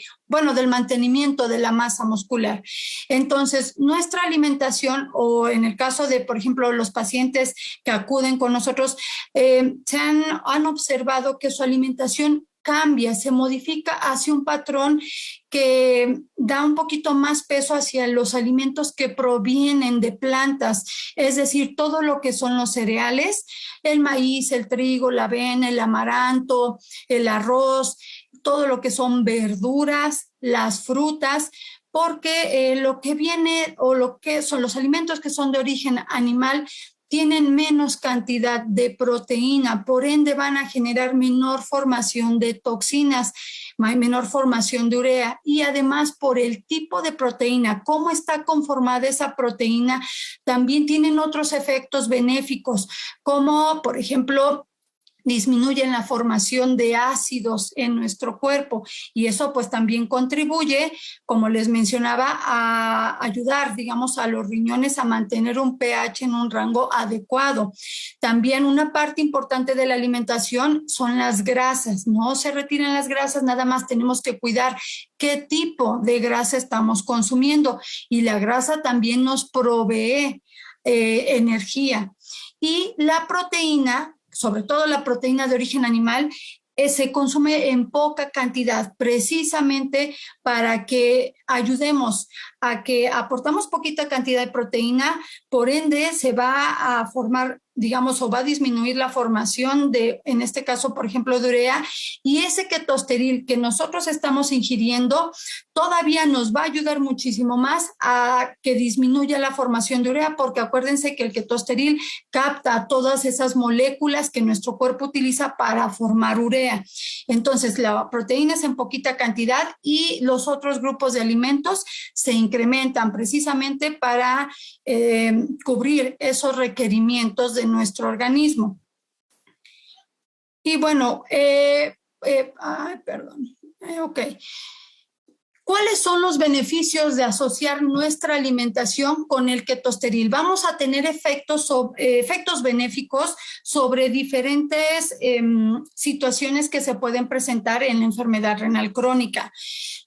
Speaker 2: mantenimiento de la masa muscular. Entonces, nuestra alimentación, o en el caso de, por ejemplo, los pacientes que acuden con nosotros, han observado que su alimentación cambia, se modifica hacia un patrón que da un poquito más peso hacia los alimentos que provienen de plantas, es decir, todo lo que son los cereales, el maíz, el trigo, la avena, el amaranto, el arroz, todo lo que son verduras, las frutas, porque lo que viene o lo que son los alimentos que son de origen animal tienen menos cantidad de proteína, por ende van a generar menor formación de toxinas, menor formación de urea y además por el tipo de proteína, cómo está conformada esa proteína, también tienen otros efectos benéficos, como por ejemplo disminuyen la formación de ácidos en nuestro cuerpo y eso pues también contribuye, como les mencionaba, a ayudar, digamos, a los riñones a mantener un pH en un rango adecuado. También una parte importante de la alimentación son las grasas, no se retiran las grasas, nada más tenemos que cuidar qué tipo de grasa estamos consumiendo y la grasa también nos provee energía y la proteína, sobre todo la proteína de origen animal, se consume en poca cantidad, precisamente para que ayudemos a que aportamos poquita cantidad de proteína, por ende se va a formar, digamos, o va a disminuir la formación de, en este caso, por ejemplo, de urea, y ese ketosteril que nosotros estamos ingiriendo todavía nos va a ayudar muchísimo más a que disminuya la formación de urea, porque acuérdense que el ketosteril capta todas esas moléculas que nuestro cuerpo utiliza para formar urea. Entonces, la proteína es en poquita cantidad y los otros grupos de alimentos se incrementan precisamente para cubrir esos requerimientos de nuestro organismo. Y bueno, ay, perdón, ok. ¿Cuáles son los beneficios de asociar nuestra alimentación con el ketosteril? Vamos a tener efectos benéficos sobre diferentes situaciones que se pueden presentar en la enfermedad renal crónica.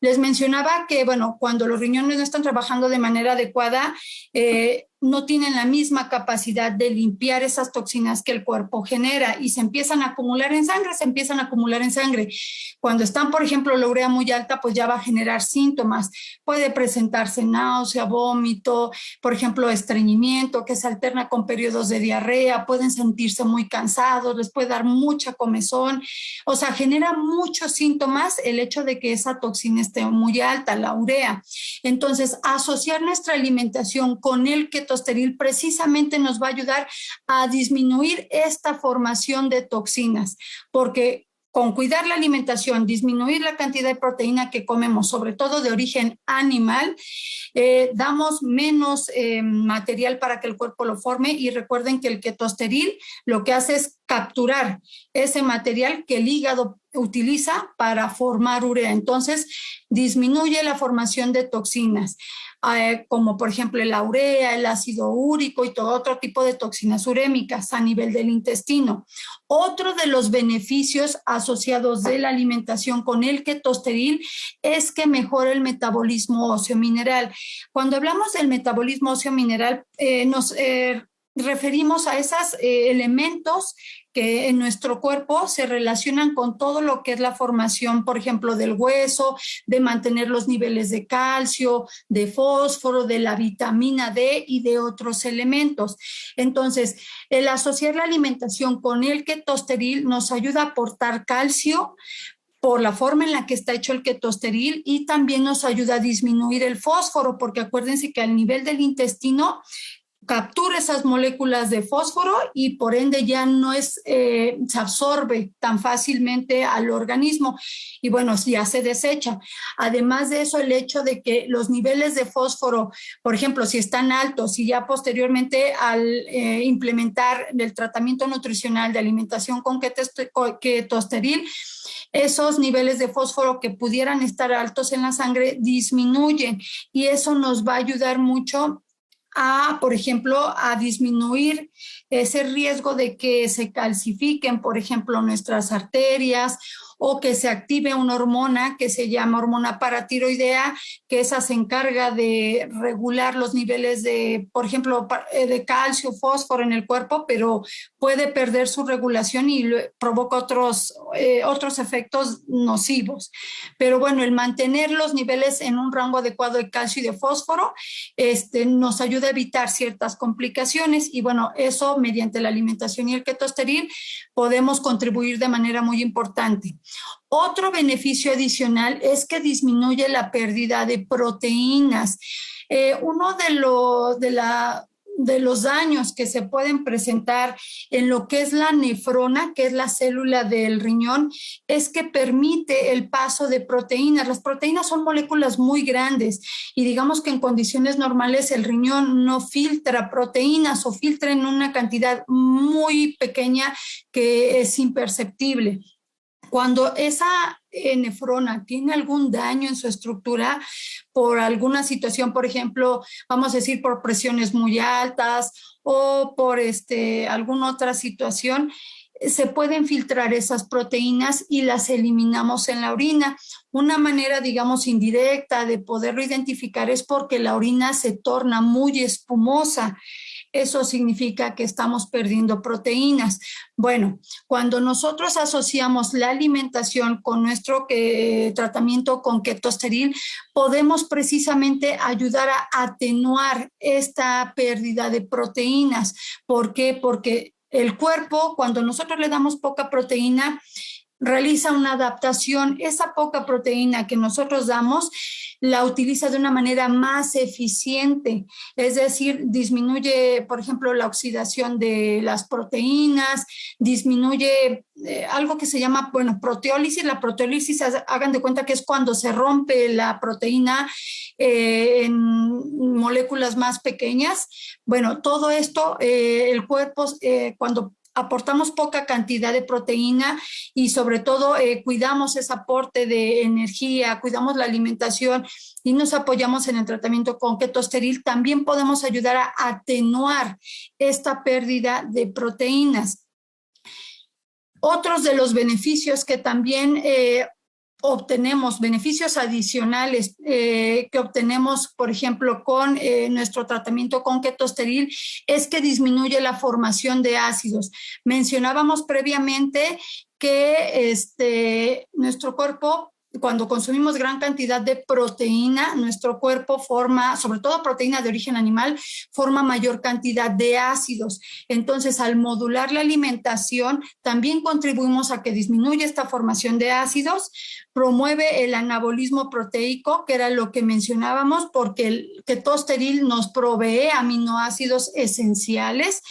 Speaker 2: Les mencionaba que, bueno, cuando los riñones no están trabajando de manera adecuada, no tienen la misma capacidad de limpiar esas toxinas que el cuerpo genera y se empiezan a acumular en sangre, se empiezan a acumular en sangre. Cuando están, por ejemplo, la urea muy alta, pues ya va a generar síntomas. Puede presentarse náusea, vómito, por ejemplo, estreñimiento, que se alterna con periodos de diarrea, pueden sentirse muy cansados, les puede dar mucha comezón. O sea, genera muchos síntomas el hecho de que esa toxina esté muy alta, la urea. Entonces, asociar nuestra alimentación con el ketosteril precisamente nos va a ayudar a disminuir esta formación de toxinas, porque con cuidar la alimentación, disminuir la cantidad de proteína que comemos, sobre todo de origen animal, damos menos material para que el cuerpo lo forme y recuerden que el ketosteril lo que hace es capturar ese material que el hígado utiliza para formar urea. Entonces, disminuye la formación de toxinas, como por ejemplo la urea, el ácido úrico y todo otro tipo de toxinas urémicas a nivel del intestino. Otro de los beneficios asociados de la alimentación con el ketosteril es que mejora el metabolismo óseo mineral. Cuando hablamos del metabolismo óseo mineral, nos referimos a esos elementos que en nuestro cuerpo se relacionan con todo lo que es la formación, por ejemplo, del hueso, de mantener los niveles de calcio, de fósforo, de la vitamina D y de otros elementos. Entonces, el asociar la alimentación con el ketosteril nos ayuda a aportar calcio por la forma en la que está hecho el ketosteril y también nos ayuda a disminuir el fósforo, porque acuérdense que al nivel del intestino captura esas moléculas de fósforo y por ende ya no se absorbe tan fácilmente al organismo y bueno, ya se desecha. Además de eso, el hecho de que los niveles de fósforo, por ejemplo, si están altos y ya posteriormente al implementar el tratamiento nutricional de alimentación con ketosteril, esos niveles de fósforo que pudieran estar altos en la sangre disminuyen y eso nos va a ayudar mucho por ejemplo, a disminuir ese riesgo de que se calcifiquen, por ejemplo, nuestras arterias o que se active una hormona que se llama hormona paratiroidea, que esa se encarga de regular los niveles de, por ejemplo, de calcio, fósforo en el cuerpo, pero puede perder su regulación y provoca otros efectos nocivos. Pero bueno, el mantener los niveles en un rango adecuado de calcio y de fósforo nos ayuda a evitar ciertas complicaciones y bueno, eso mediante la alimentación y el ketosteril podemos contribuir de manera muy importante. Otro beneficio adicional es que disminuye la pérdida de proteínas. Uno de los daños que se pueden presentar en lo que es la nefrona, que es la célula del riñón, es que permite el paso de proteínas. Las proteínas son moléculas muy grandes y digamos que en condiciones normales el riñón no filtra proteínas o filtra en una cantidad muy pequeña que es imperceptible. Cuando esa nefrona tiene algún daño en su estructura por alguna situación, por ejemplo, vamos a decir por presiones muy altas o por alguna otra situación, se pueden filtrar esas proteínas y las eliminamos en la orina. Una manera, digamos, indirecta de poderlo identificar es porque la orina se torna muy espumosa. Eso significa que estamos perdiendo proteínas. Bueno, cuando nosotros asociamos la alimentación con nuestro tratamiento con ketosteril, podemos precisamente ayudar a atenuar esta pérdida de proteínas. ¿Por qué? Porque el cuerpo, cuando nosotros le damos poca proteína, realiza una adaptación. Esa poca proteína que nosotros damos la utiliza de una manera más eficiente, es decir, disminuye, por ejemplo, la oxidación de las proteínas, disminuye algo que se llama, bueno, proteólisis. La proteólisis, hagan de cuenta que es cuando se rompe la proteína en moléculas más pequeñas. Bueno, todo esto, el cuerpo, cuando aportamos poca cantidad de proteína y sobre todo cuidamos ese aporte de energía, cuidamos la alimentación y nos apoyamos en el tratamiento con ketosteril, también podemos ayudar a atenuar esta pérdida de proteínas. Otros de los beneficios que también obtenemos, beneficios adicionales que obtenemos, por ejemplo, con nuestro tratamiento con ketosteril, es que disminuye la formación de ácidos. Mencionábamos previamente que nuestro cuerpo, cuando consumimos gran cantidad de proteína, nuestro cuerpo forma, sobre todo proteína de origen animal, forma mayor cantidad de ácidos. Entonces, al modular la alimentación, también contribuimos a que disminuya esta formación de ácidos, promueve el anabolismo proteico, que era lo que mencionábamos, porque el ketosteril nos provee aminoácidos esenciales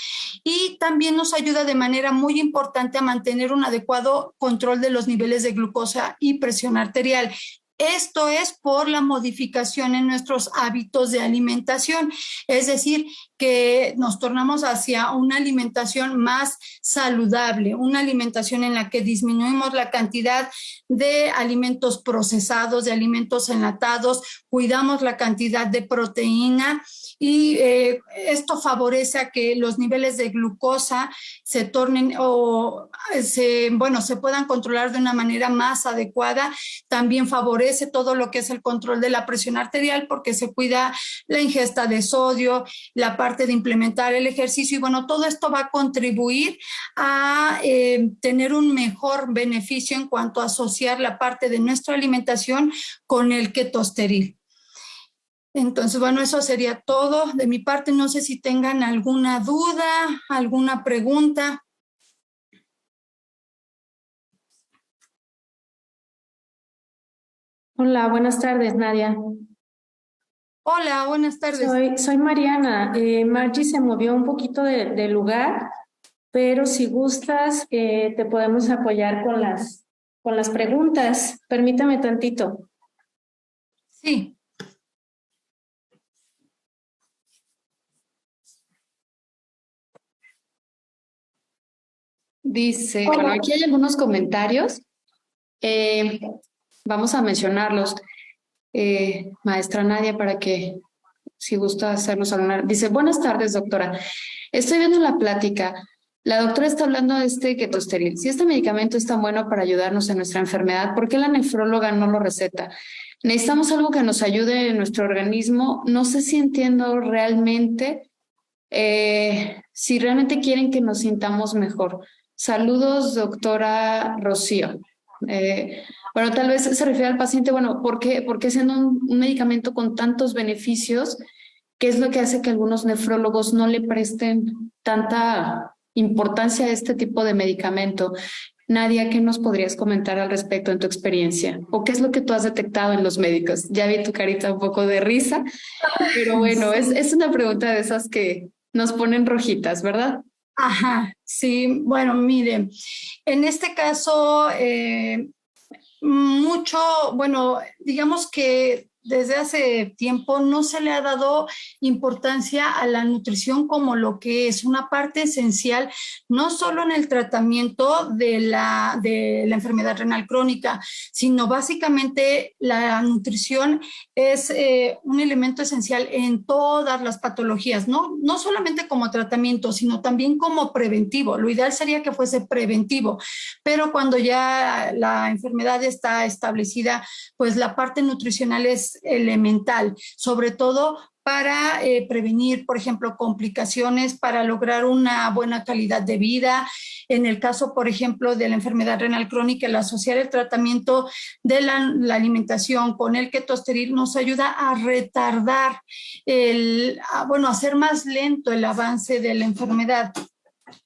Speaker 2: y también nos ayuda de manera muy importante a mantener un adecuado control de los niveles de glucosa y presión arterial. Esto es por la modificación en nuestros hábitos de alimentación, es decir, que nos tornamos hacia una alimentación más saludable, una alimentación en la que disminuimos la cantidad de alimentos procesados, de alimentos enlatados, cuidamos la cantidad de proteína y esto favorece a que los niveles de glucosa se tornen se puedan controlar de una manera más adecuada. También favorece todo lo que es el control de la presión arterial porque se cuida la ingesta de sodio, la parte de implementar el ejercicio y bueno, todo esto va a contribuir a tener un mejor beneficio en cuanto a asociar la parte de nuestra alimentación con el ketosteril. Entonces, bueno, eso sería todo de mi parte. No sé si tengan alguna duda, alguna pregunta.
Speaker 3: Hola, buenas tardes, Nadia.
Speaker 2: Hola, buenas tardes.
Speaker 3: Soy Mariana. Margie se movió un poquito de lugar, pero si gustas, te podemos apoyar con las preguntas. Permítame tantito.
Speaker 2: Sí.
Speaker 4: Dice, bueno, aquí hay algunos comentarios. Vamos a mencionarlos. Maestra Nadia, para que, si gusta hacernos alguna. Dice, buenas tardes, doctora. Estoy viendo la plática. La doctora está hablando de este ketosteril. Si este medicamento es tan bueno para ayudarnos en nuestra enfermedad, ¿por qué la nefróloga no lo receta? Necesitamos algo que nos ayude en nuestro organismo. No sé si entiendo realmente, si realmente quieren que nos sintamos mejor. Saludos, doctora Rocío. Bueno, tal vez se refiere al paciente, bueno, ¿por qué siendo un medicamento con tantos beneficios, qué es lo que hace que algunos nefrólogos no le presten tanta importancia a este tipo de medicamento? Nadia, ¿qué nos podrías comentar al respecto en tu experiencia? ¿O qué es lo que tú has detectado en los médicos? Ya vi tu carita un poco de risa, pero bueno, es una pregunta de esas que nos ponen rojitas, ¿verdad?
Speaker 2: Ajá, sí, bueno, mire, en este caso, digamos que desde hace tiempo no se le ha dado importancia a la nutrición como lo que es una parte esencial, no solo en el tratamiento de la enfermedad renal crónica, sino básicamente la nutrición es un elemento esencial en todas las patologías, no solamente como tratamiento, sino también como preventivo. Lo ideal sería que fuese preventivo, pero cuando ya la enfermedad está establecida, pues la parte nutricional es elemental, sobre todo para prevenir, por ejemplo, complicaciones, para lograr una buena calidad de vida. En el caso, por ejemplo, de la enfermedad renal crónica, el asociar el tratamiento de la alimentación con el ketosteril nos ayuda a retardar, hacer más lento el avance de la enfermedad.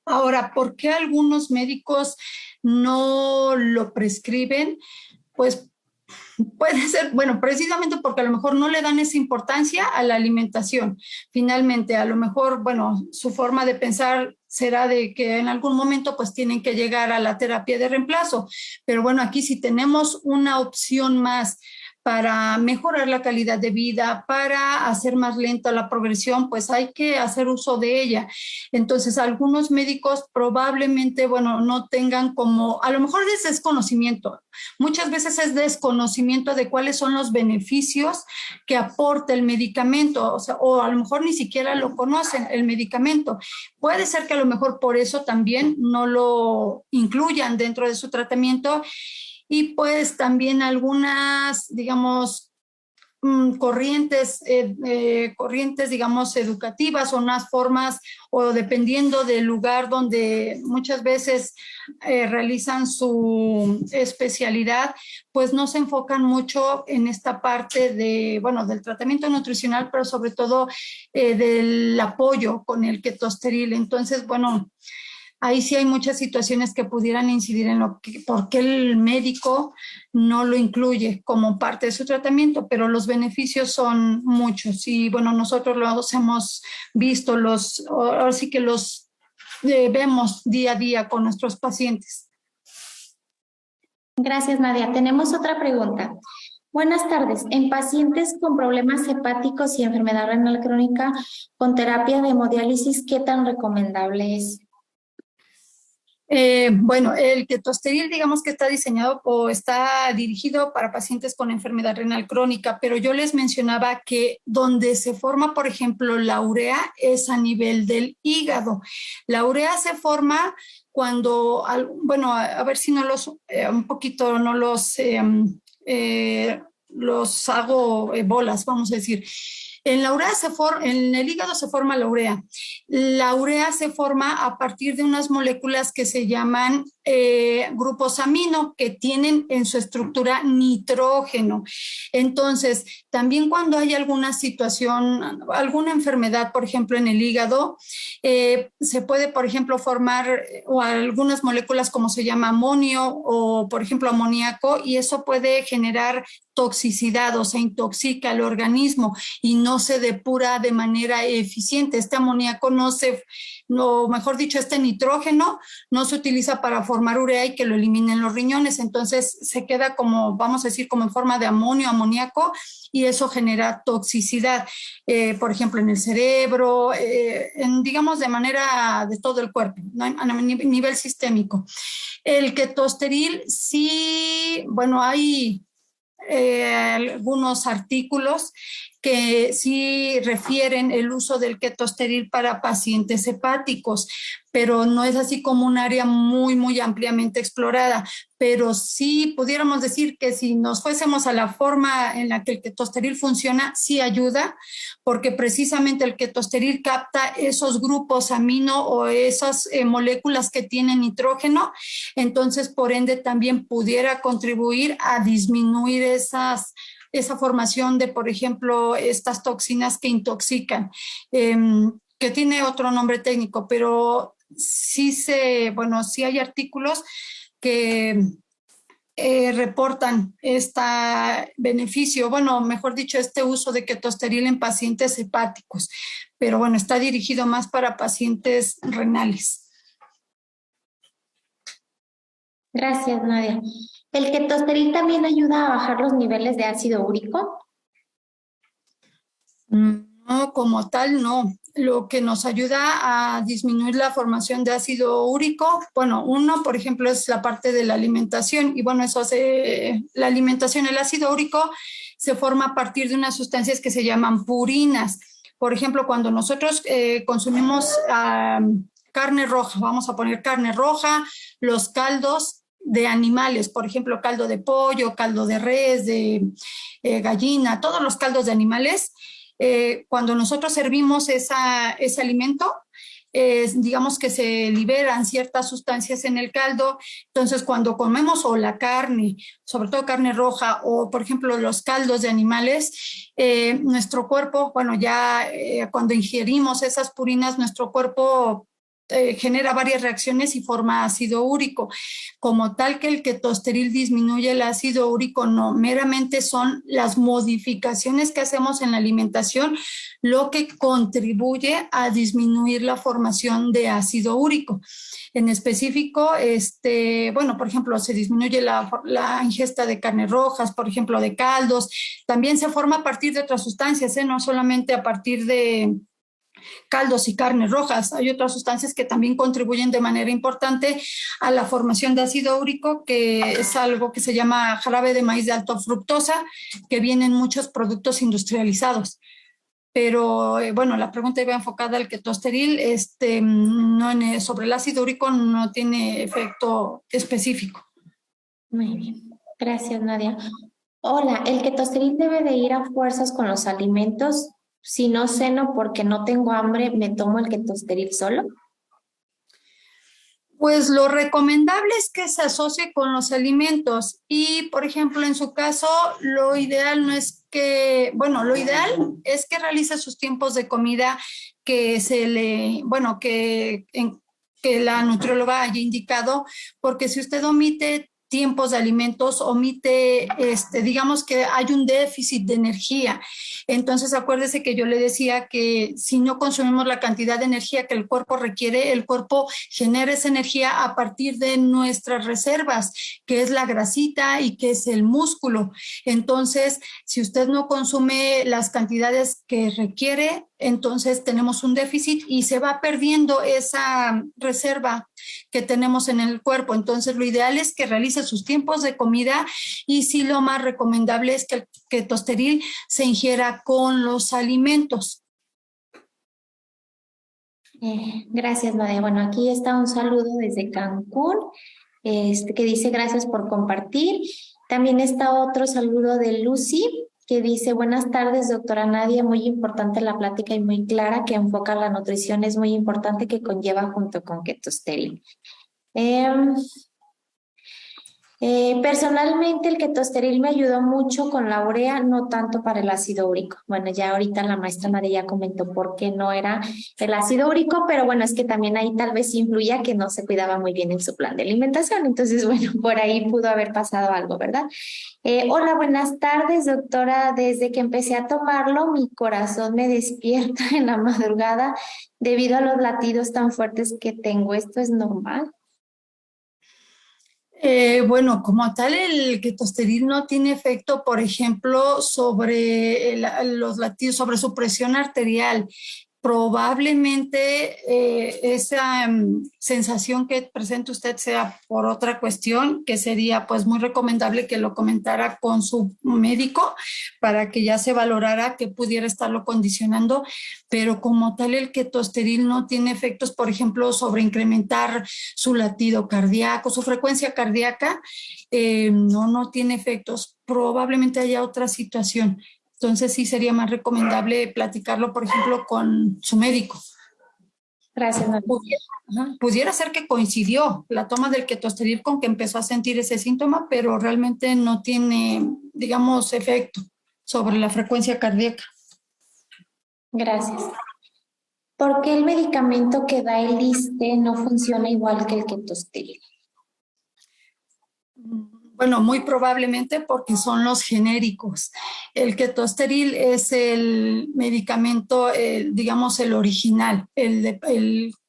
Speaker 2: Ahora, ¿por qué algunos médicos no lo prescriben? Pues puede ser, bueno, precisamente porque a lo mejor no le dan esa importancia a la alimentación. Finalmente, a lo mejor, bueno, su forma de pensar será de que en algún momento pues tienen que llegar a la terapia de reemplazo. Pero bueno, aquí si tenemos una opción más para mejorar la calidad de vida, para hacer más lenta la progresión, pues hay que hacer uso de ella. Entonces, algunos médicos probablemente, bueno, no tengan como, a lo mejor es desconocimiento. Muchas veces es desconocimiento de cuáles son los beneficios que aporta el medicamento, o sea, o a lo mejor ni siquiera lo conocen, el medicamento. Puede ser que a lo mejor por eso también no lo incluyan dentro de su tratamiento y pues también algunas, digamos, corrientes, digamos, educativas o unas formas, o dependiendo del lugar donde muchas veces realizan su especialidad, pues no se enfocan mucho en esta parte de, bueno, del tratamiento nutricional, pero sobre todo del apoyo con el ketosteril. Entonces, bueno, ahí sí hay muchas situaciones que pudieran incidir en lo que, por qué el médico no lo incluye como parte de su tratamiento, pero los beneficios son muchos y bueno, nosotros los hemos visto, ahora sí que los vemos día a día con nuestros pacientes.
Speaker 1: Gracias, Nadia. Tenemos otra pregunta. Buenas tardes. En pacientes con problemas hepáticos y enfermedad renal crónica con terapia de hemodiálisis, ¿qué tan recomendable es?
Speaker 2: Bueno, el ketosteril, digamos que está diseñado o está dirigido para pacientes con enfermedad renal crónica, pero yo les mencionaba que donde se forma, por ejemplo, la urea es a nivel del hígado. La urea se forma cuando, bueno, a ver si no los, un poquito no los hago bolas, vamos a decir. En el hígado se forma la urea. La urea se forma a partir de unas moléculas que se llaman grupos amino, que tienen en su estructura nitrógeno. Entonces, también cuando hay alguna situación, alguna enfermedad, por ejemplo, en el hígado, se puede, por ejemplo, formar o algunas moléculas como se llama amonio o, por ejemplo, amoníaco, y eso puede generar toxicidad, o sea, intoxica al organismo y no se depura de manera eficiente. Este amoníaco mejor dicho, este nitrógeno no se utiliza para formar urea y que lo eliminen los riñones, entonces se queda como, vamos a decir, como en forma de amonio, amoníaco, y eso genera toxicidad, por ejemplo, en el cerebro, digamos, de manera de todo el cuerpo, ¿no? A nivel sistémico. El ketosteril, sí, bueno, hay algunos artículos que sí refieren el uso del ketosteril para pacientes hepáticos, pero no es así como un área muy, muy ampliamente explorada. Pero sí pudiéramos decir que si nos fuésemos a la forma en la que el ketosteril funciona, sí ayuda, porque precisamente el ketosteril capta esos grupos amino o esas moléculas que tienen nitrógeno, entonces por ende también pudiera contribuir a disminuir esa formación de, por ejemplo, estas toxinas que intoxican, que tiene otro nombre técnico, pero sí hay artículos que reportan este beneficio, bueno, mejor dicho, este uso de ketosteril en pacientes hepáticos, pero bueno, está dirigido más para pacientes renales.
Speaker 1: Gracias, Nadia. ¿El ketosteril también ayuda a bajar los niveles de ácido úrico?
Speaker 2: No, como tal, no. Lo que nos ayuda a disminuir la formación de ácido úrico, bueno, uno, por ejemplo, es la parte de la alimentación. Y bueno, la alimentación, el ácido úrico se forma a partir de unas sustancias que se llaman purinas. Por ejemplo, cuando nosotros consumimos carne roja, vamos a poner carne roja, los caldos de animales, por ejemplo, caldo de pollo, caldo de res, de gallina, todos los caldos de animales. Cuando nosotros servimos ese alimento, digamos que se liberan ciertas sustancias en el caldo, entonces cuando comemos o la carne, sobre todo carne roja o por ejemplo los caldos de animales, nuestro cuerpo, bueno, ya cuando ingerimos esas purinas, nuestro cuerpo genera varias reacciones y forma ácido úrico. Como tal que el ketosteril disminuye el ácido úrico, no, meramente son las modificaciones que hacemos en la alimentación lo que contribuye a disminuir la formación de ácido úrico. En específico, bueno, por ejemplo, se disminuye la ingesta de carnes rojas, por ejemplo, de caldos. También se forma a partir de otras sustancias, no solamente a partir de caldos y carnes rojas. Hay otras sustancias que también contribuyen de manera importante a la formación de ácido úrico, que es algo que se llama jarabe de maíz de alta fructosa, que viene en muchos productos industrializados. Pero bueno, la pregunta iba enfocada al ketosteril, no sobre el ácido úrico no tiene efecto específico.
Speaker 1: Muy bien, gracias Nadia. Hola, ¿el ketosteril debe de ir a fuerzas con los alimentos? Si no ceno porque no tengo hambre, ¿me tomo el ketosteril solo?
Speaker 2: Pues lo recomendable es que se asocie con los alimentos y, por ejemplo, en su caso, lo ideal no es que, bueno, lo ideal es que realice sus tiempos de comida que que la nutrióloga haya indicado, porque si usted omite tiempos de alimentos, omite, digamos que hay un déficit de energía. Entonces, acuérdese que yo le decía que si no consumimos la cantidad de energía que el cuerpo requiere, el cuerpo genera esa energía a partir de nuestras reservas, que es la grasita y que es el músculo. Entonces, si usted no consume las cantidades que requiere, entonces tenemos un déficit y se va perdiendo esa reserva que tenemos en el cuerpo. Entonces, lo ideal es que realice sus tiempos de comida y sí, lo más recomendable es que el ketosteril se ingiera con los alimentos.
Speaker 1: Gracias, Nadia. Bueno, aquí está un saludo desde Cancún, que dice gracias por compartir. También está otro saludo de Lucy, que dice buenas tardes, doctora Nadia. Muy importante la plática y muy clara que enfoca la nutrición. Es muy importante que conlleva junto con ketosteril. Personalmente el ketosteril me ayudó mucho con la urea, no tanto para el ácido úrico. Bueno, ya ahorita la maestra María comentó por qué no era el ácido úrico, pero bueno, es que también ahí tal vez influía que no se cuidaba muy bien en su plan de alimentación. Entonces, bueno, por ahí pudo haber pasado algo, ¿verdad? Hola, buenas tardes, doctora. Desde que empecé a tomarlo, mi corazón me despierta en la madrugada debido a los latidos tan fuertes que tengo. ¿Esto es normal?
Speaker 2: Bueno, como tal, el ketosteril no tiene efecto, por ejemplo, sobre los latidos, sobre su presión arterial. Probablemente esa sensación que presenta usted sea por otra cuestión, que sería pues muy recomendable que lo comentara con su médico para que ya se valorara que pudiera estarlo condicionando, pero como tal el ketosteril no tiene efectos, por ejemplo, sobre incrementar su latido cardíaco, su frecuencia cardíaca, no tiene efectos. Probablemente haya otra situación. Entonces sí sería más recomendable platicarlo, por ejemplo, con su médico.
Speaker 1: Gracias, María.
Speaker 2: Pudiera ser que coincidió la toma del ketosteril con que empezó a sentir ese síntoma, pero realmente no tiene, digamos, efecto sobre la frecuencia cardíaca.
Speaker 1: Gracias. ¿Por qué el medicamento que da el ISSSTE no funciona igual que el ketosteril?
Speaker 2: Bueno, muy probablemente porque son los genéricos. El ketosteril es el medicamento, digamos, el original,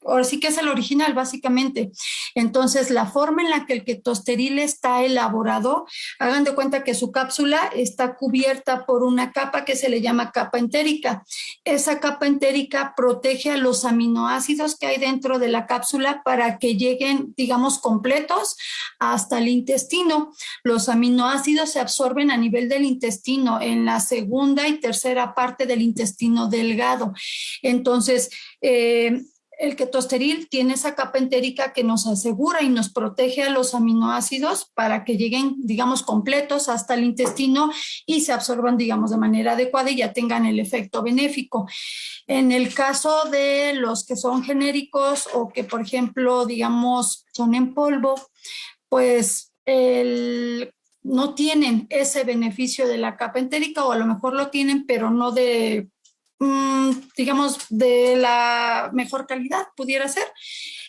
Speaker 2: ahora sí que es el original, básicamente. Entonces, la forma en la que el ketosteril está elaborado, hagan de cuenta que su cápsula está cubierta por una capa que se le llama capa entérica. Esa capa entérica protege a los aminoácidos que hay dentro de la cápsula para que lleguen, digamos, completos hasta el intestino. Los aminoácidos se absorben a nivel del intestino, en la segunda y tercera parte del intestino delgado. Entonces, el ketosteril tiene esa capa entérica que nos asegura y nos protege a los aminoácidos para que lleguen, digamos, completos hasta el intestino y se absorban, digamos, de manera adecuada y ya tengan el efecto benéfico. En el caso de los que son genéricos o que, por ejemplo, digamos, son en polvo, pues no tienen ese beneficio de la capa entérica o a lo mejor lo tienen, pero no de digamos, de la mejor calidad, pudiera ser.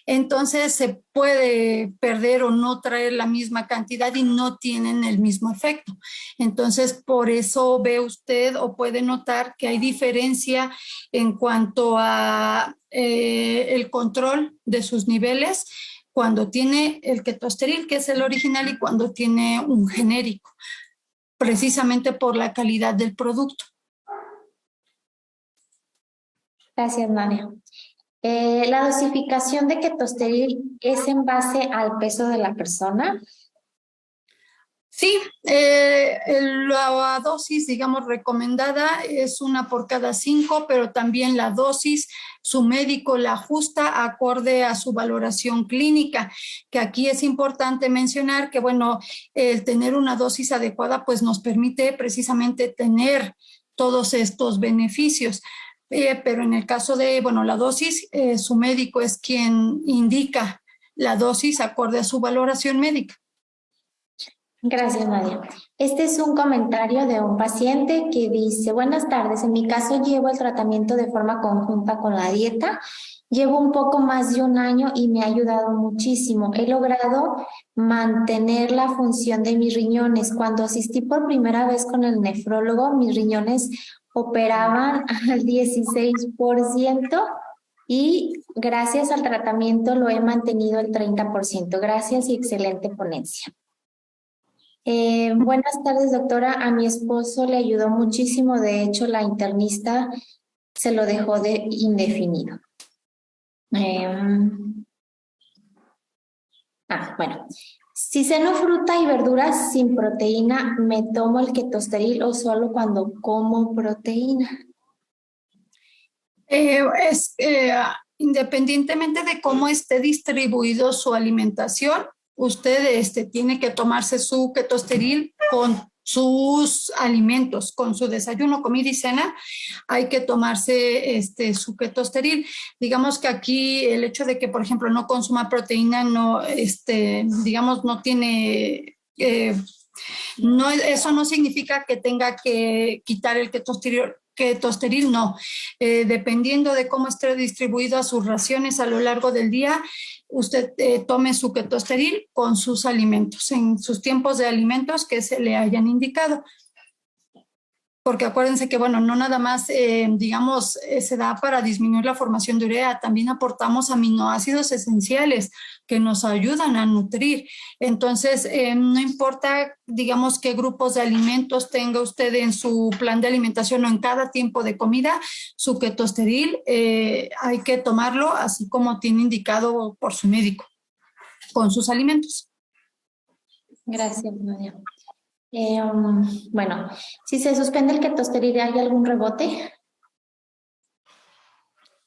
Speaker 2: Entonces se puede perder o no traer la misma cantidad y no tienen el mismo efecto. Entonces, por eso ve usted o puede notar que hay diferencia en cuanto a el control de sus niveles cuando tiene el ketosteril, que es el original, y cuando tiene un genérico, precisamente por la calidad del producto.
Speaker 1: Gracias, Nadia. ¿La dosificación de ketosteril es en base al peso de la persona?
Speaker 2: Sí, la dosis, digamos, recomendada es 1 por cada 5, pero también la dosis, su médico la ajusta acorde a su valoración clínica, que aquí es importante mencionar que, bueno, el tener una dosis adecuada, pues nos permite precisamente tener todos estos beneficios. Pero en el caso de, bueno, la dosis, su médico es quien indica la dosis acorde a su valoración médica.
Speaker 1: Gracias, Nadia. Este es un comentario de un paciente que dice, buenas tardes, en mi caso llevo el tratamiento de forma conjunta con la dieta. Llevo un poco más de un año y me ha ayudado muchísimo. He logrado mantener la función de mis riñones. Cuando asistí por primera vez con el nefrólogo, mis riñones operaban al 16% y gracias al tratamiento lo he mantenido el 30%. Gracias y excelente ponencia. Buenas tardes, doctora. A mi esposo le ayudó muchísimo. De hecho, la internista se lo dejó de indefinido. Bueno. Si ceno fruta y verduras sin proteína, ¿me tomo el ketosteril o solo cuando como proteína?
Speaker 2: Independientemente de cómo esté distribuido su alimentación, usted tiene que tomarse su ketosteril con sus alimentos, con su desayuno, comida y cena, hay que tomarse su ketosteril. Digamos que aquí el hecho de que, por ejemplo, no consuma proteína, no, digamos, no tiene... no, eso no significa que tenga que quitar el ketosteril, no. Dependiendo de cómo esté distribuido a sus raciones a lo largo del día, usted tome su ketosteril con sus alimentos, en sus tiempos de alimentos que se le hayan indicado. Porque acuérdense que, bueno, no nada más, digamos, se da para disminuir la formación de urea, también aportamos aminoácidos esenciales que nos ayudan a nutrir. Entonces, no importa, digamos, qué grupos de alimentos tenga usted en su plan de alimentación o en cada tiempo de comida, su ketosteril hay que tomarlo así como tiene indicado por su médico, con sus alimentos.
Speaker 1: Gracias, Nadia. Bueno, si se suspende el ketosteril, ¿hay algún rebote?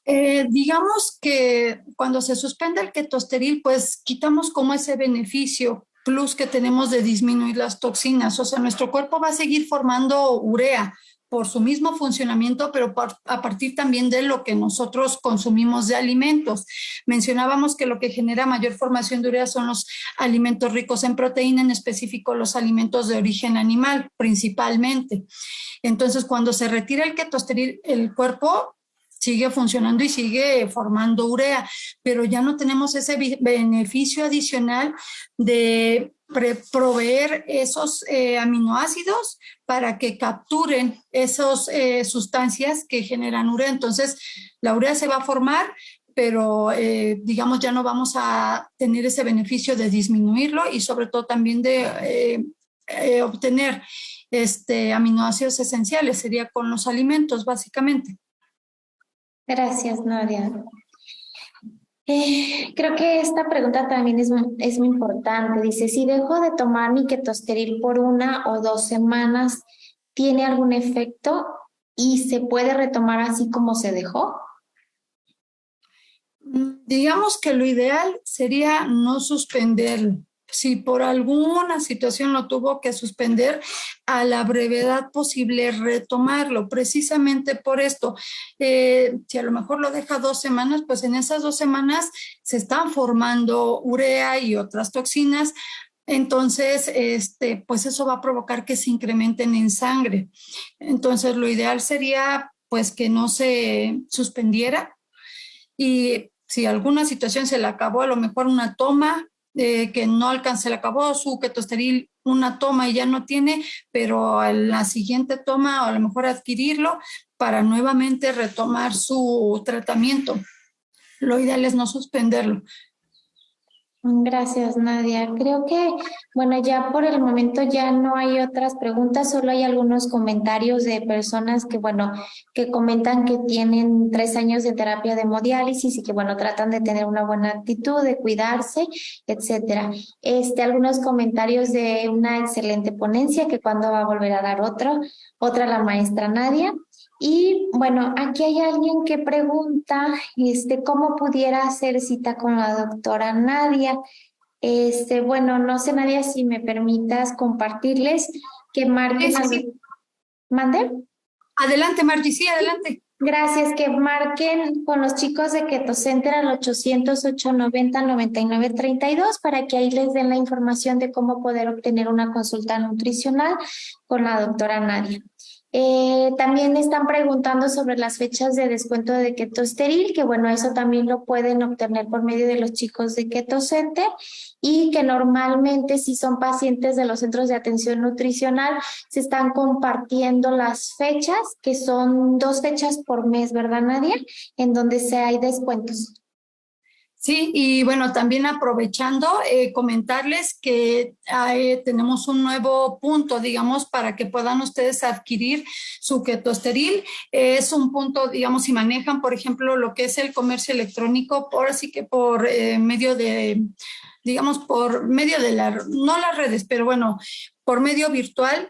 Speaker 2: Digamos que cuando se suspende el ketosteril, pues quitamos como ese beneficio plus que tenemos de disminuir las toxinas. O sea, nuestro cuerpo va a seguir formando urea por su mismo funcionamiento, pero a partir también de lo que nosotros consumimos de alimentos. Mencionábamos que lo que genera mayor formación de urea son los alimentos ricos en proteína, en específico los alimentos de origen animal, principalmente. Entonces, cuando se retira el ketosteril, el cuerpo sigue funcionando y sigue formando urea, pero ya no tenemos ese beneficio adicional de proveer esos aminoácidos para que capturen esas sustancias que generan urea. Entonces, la urea se va a formar, pero digamos ya no vamos a tener ese beneficio de disminuirlo y sobre todo también de obtener aminoácidos esenciales, sería con los alimentos básicamente.
Speaker 1: Gracias, Nadia. Creo que esta pregunta también es muy importante. Dice, si dejo de tomar mi ketosteril por 1 o 2 semanas, ¿tiene algún efecto y se puede retomar así como se dejó?
Speaker 2: Digamos que lo ideal sería no suspenderlo. Si por alguna situación lo tuvo que suspender, a la brevedad posible retomarlo, precisamente por esto. Si a lo mejor lo deja 2 semanas, pues en esas 2 semanas se están formando urea y otras toxinas. Entonces, pues eso va a provocar que se incrementen en sangre. Entonces, lo ideal sería pues que no se suspendiera. Y si alguna situación se le acabó, a lo mejor una toma, que no alcance, le acabó su ketosteril, una toma y ya no tiene, pero a la siguiente toma, o a lo mejor adquirirlo para nuevamente retomar su tratamiento. Lo ideal es no suspenderlo.
Speaker 1: Gracias, Nadia. Creo que, bueno, ya por el momento ya no hay otras preguntas, solo hay algunos comentarios de personas que, bueno, que comentan que tienen 3 años de terapia de hemodiálisis y que, bueno, tratan de tener una buena actitud, de cuidarse, etcétera. Algunos comentarios de una excelente ponencia, que cuando va a volver a dar otra la maestra Nadia. Y bueno, aquí hay alguien que pregunta, ¿cómo pudiera hacer cita con la doctora Nadia? Bueno, no sé, Nadia, si me permitas compartirles que marquen
Speaker 2: Sí, sí.
Speaker 1: ¿Mande?
Speaker 2: Adelante, Margie, sí, adelante.
Speaker 1: Gracias, que marquen con los chicos de Keto Center al 800-890-9932 para que ahí les den la información de cómo poder obtener una consulta nutricional con la doctora Nadia. También están preguntando sobre las fechas de descuento de Ketosteril, que bueno, eso también lo pueden obtener por medio de los chicos de Keto Center y que normalmente si son pacientes de los centros de atención nutricional se están compartiendo las fechas, que son 2 fechas por mes, ¿verdad, Nadia? En donde hay descuentos.
Speaker 2: Sí, y bueno, también aprovechando, comentarles que tenemos un nuevo punto, digamos, para que puedan ustedes adquirir su ketosteril. Es un punto, digamos, si manejan, por ejemplo, lo que es el comercio electrónico, así que por medio de, digamos, por medio de no las redes, pero bueno, por medio virtual,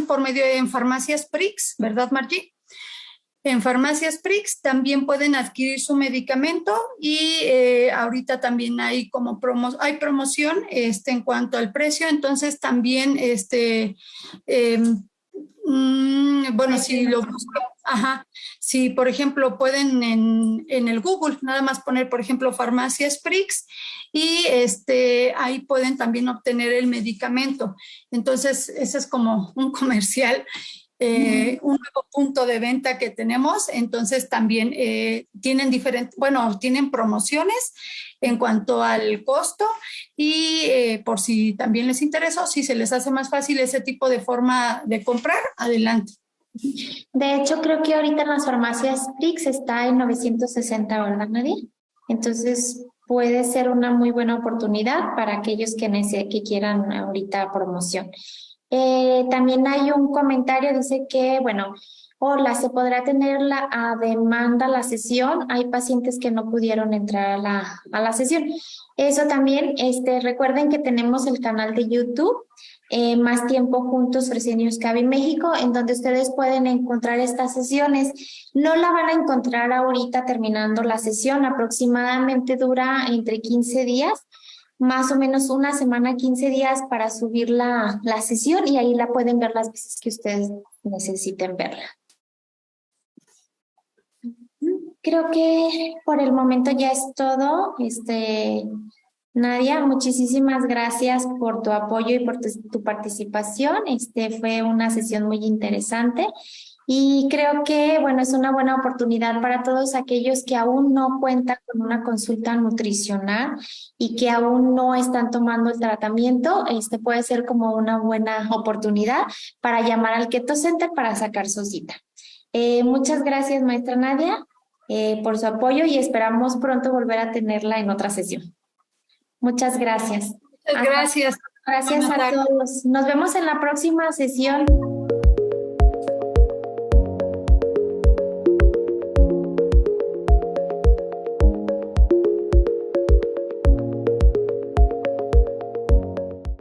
Speaker 2: por medio en farmacias Prix, ¿verdad, Margie? En farmacias Prix también pueden adquirir su medicamento y ahorita también hay hay promoción en cuanto al precio, entonces también bueno, si lo buscan, si por ejemplo pueden en el Google nada más poner, por ejemplo, farmacias Prix y ahí pueden también obtener el medicamento. Entonces, ese es como un comercial. Un nuevo punto de venta que tenemos, entonces también tienen tienen promociones en cuanto al costo y por si también les interesa o si se les hace más fácil ese tipo de forma de comprar, adelante.
Speaker 1: De hecho, creo que ahorita en las farmacias Prix está en 960, ¿verdad, Nadia? Entonces, puede ser una muy buena oportunidad para aquellos que quieran ahorita promoción. También hay un comentario, dice que, bueno, hola, ¿se podrá tener a demanda la sesión? Hay pacientes que no pudieron entrar a la sesión. Eso también, recuerden que tenemos el canal de YouTube, Más Tiempo Juntos Fresenius Kabi México, en donde ustedes pueden encontrar estas sesiones. No la van a encontrar ahorita terminando la sesión, aproximadamente dura entre 15 días, más o menos una semana, 15 días para subir la sesión y ahí la pueden ver las veces que ustedes necesiten verla. Creo que por el momento ya es todo. Nadia, muchísimas gracias por tu apoyo y por tu participación. Fue una sesión muy interesante. Y creo que, bueno, es una buena oportunidad para todos aquellos que aún no cuentan con una consulta nutricional y que aún no están tomando el tratamiento. Puede ser como una buena oportunidad para llamar al Keto Center para sacar su cita. Muchas gracias, maestra Nadia, por su apoyo y esperamos pronto volver a tenerla en otra sesión. Muchas gracias.
Speaker 2: Muchas gracias.
Speaker 1: Gracias a todos. Nos vemos en la próxima sesión.